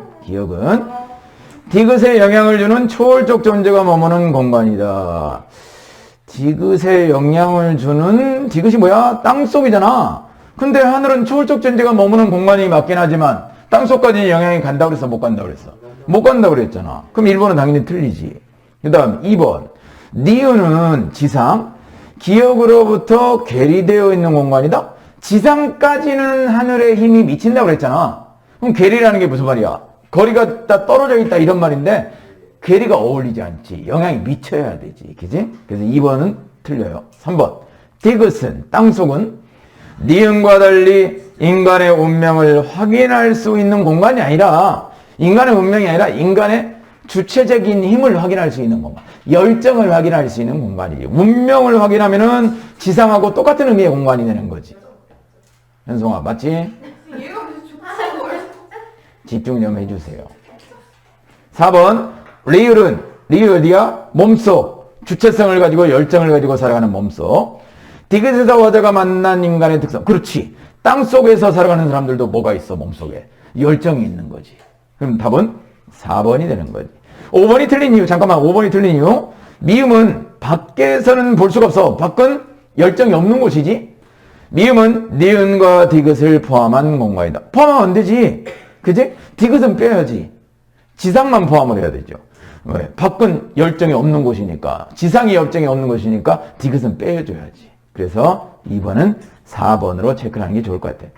A: 디귿에 영향을 주는 초월적 존재가 머무는 공간이다. 디귿에 영향을 주는 디귿이 뭐야? 땅속이잖아. 근데 하늘은 초월적 존재가 머무는 공간이 맞긴 하지만 땅속까지 영향이 간다고 그랬어? 못 간다고 그랬어? 못 간다고 그랬잖아. 그럼 1번은 당연히 틀리지. 그 다음 2번. 니은은 지상, 기역으로부터 괴리되어 있는 공간이다? 지상까지는 하늘의 힘이 미친다고 그랬잖아. 그럼 괴리라는 게 무슨 말이야? 거리가 다 떨어져 있다 이런 말인데 괴리가 어울리지 않지. 영향이 미쳐야 되지. 그지? 그래서 2번은 틀려요. 3번. 디귿은, 땅속은 니은과 달리 인간의 운명을 확인할 수 있는 공간이 아니라 인간의 운명이 아니라 인간의 주체적인 힘을 확인할 수 있는 공간. 열정을 확인할 수 있는 공간이에요. 운명을 확인하면은 지상하고 똑같은 의미의 공간이 되는 거지. 현송아, 맞지?
B: 얘가 무슨 죽는
A: 집중 좀 해주세요. 4번. 리을은, 리을 어디야? 몸속. 주체성을 가지고 열정을 가지고 살아가는 몸속. 디귿에서 화자가 만난 인간의 특성. 그렇지. 땅속에서 살아가는 사람들도 뭐가 있어, 몸속에. 열정이 있는 거지. 그럼 답은 4번이 되는 거지. 5번이 틀린 이유, 잠깐만, 5번이 틀린 이유. 미음은 밖에서는 볼 수가 없어. 밖은 열정이 없는 곳이지. 미음은 니은과 디귿을 포함한 공간이다. 포함하면 안 되지. 그지? 디귿은 빼야지. 지상만 포함을 해야 되죠. 왜? 밖은 열정이 없는 곳이니까. 지상이 열정이 없는 곳이니까 디귿은 빼줘야지. 그래서 2번은 4번으로 체크를 하는 게 좋을 것 같아.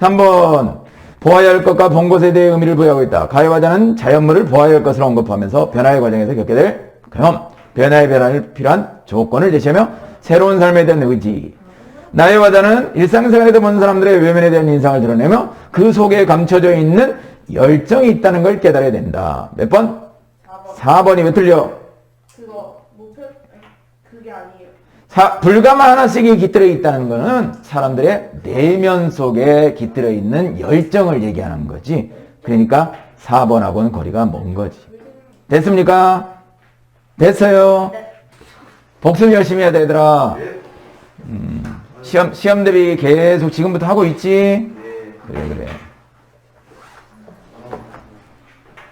A: 3번. 보아야 할 것과 본 것에 대해 의미를 부여하고 있다. 가해화자는 자연물을 보아야 할 것을 언급하면서 변화의 과정에서 겪게 될 경험, 변화에 필요한 조건을 제시하며 새로운 삶에 대한 의지. 나의 화자는 일상생활에서 본 사람들의 외면에 대한 인상을 드러내며 그 속에 감춰져 있는 열정이 있다는 걸 깨달아야 된다. 몇 번? 4번이 왜 틀려?
B: 그거 목표 그게 아니에요.
A: 불가마 하나씩이 깃들어 있다는 것은 사람들의 내면 속에 깃들어 있는 열정을 얘기하는 거지. 그러니까 4번하고는 거리가 먼 거지. 됐습니까? 됐어요? 복습 열심히 해야 돼, 얘들아. 시험 대비 계속 지금부터 하고 있지? 그래.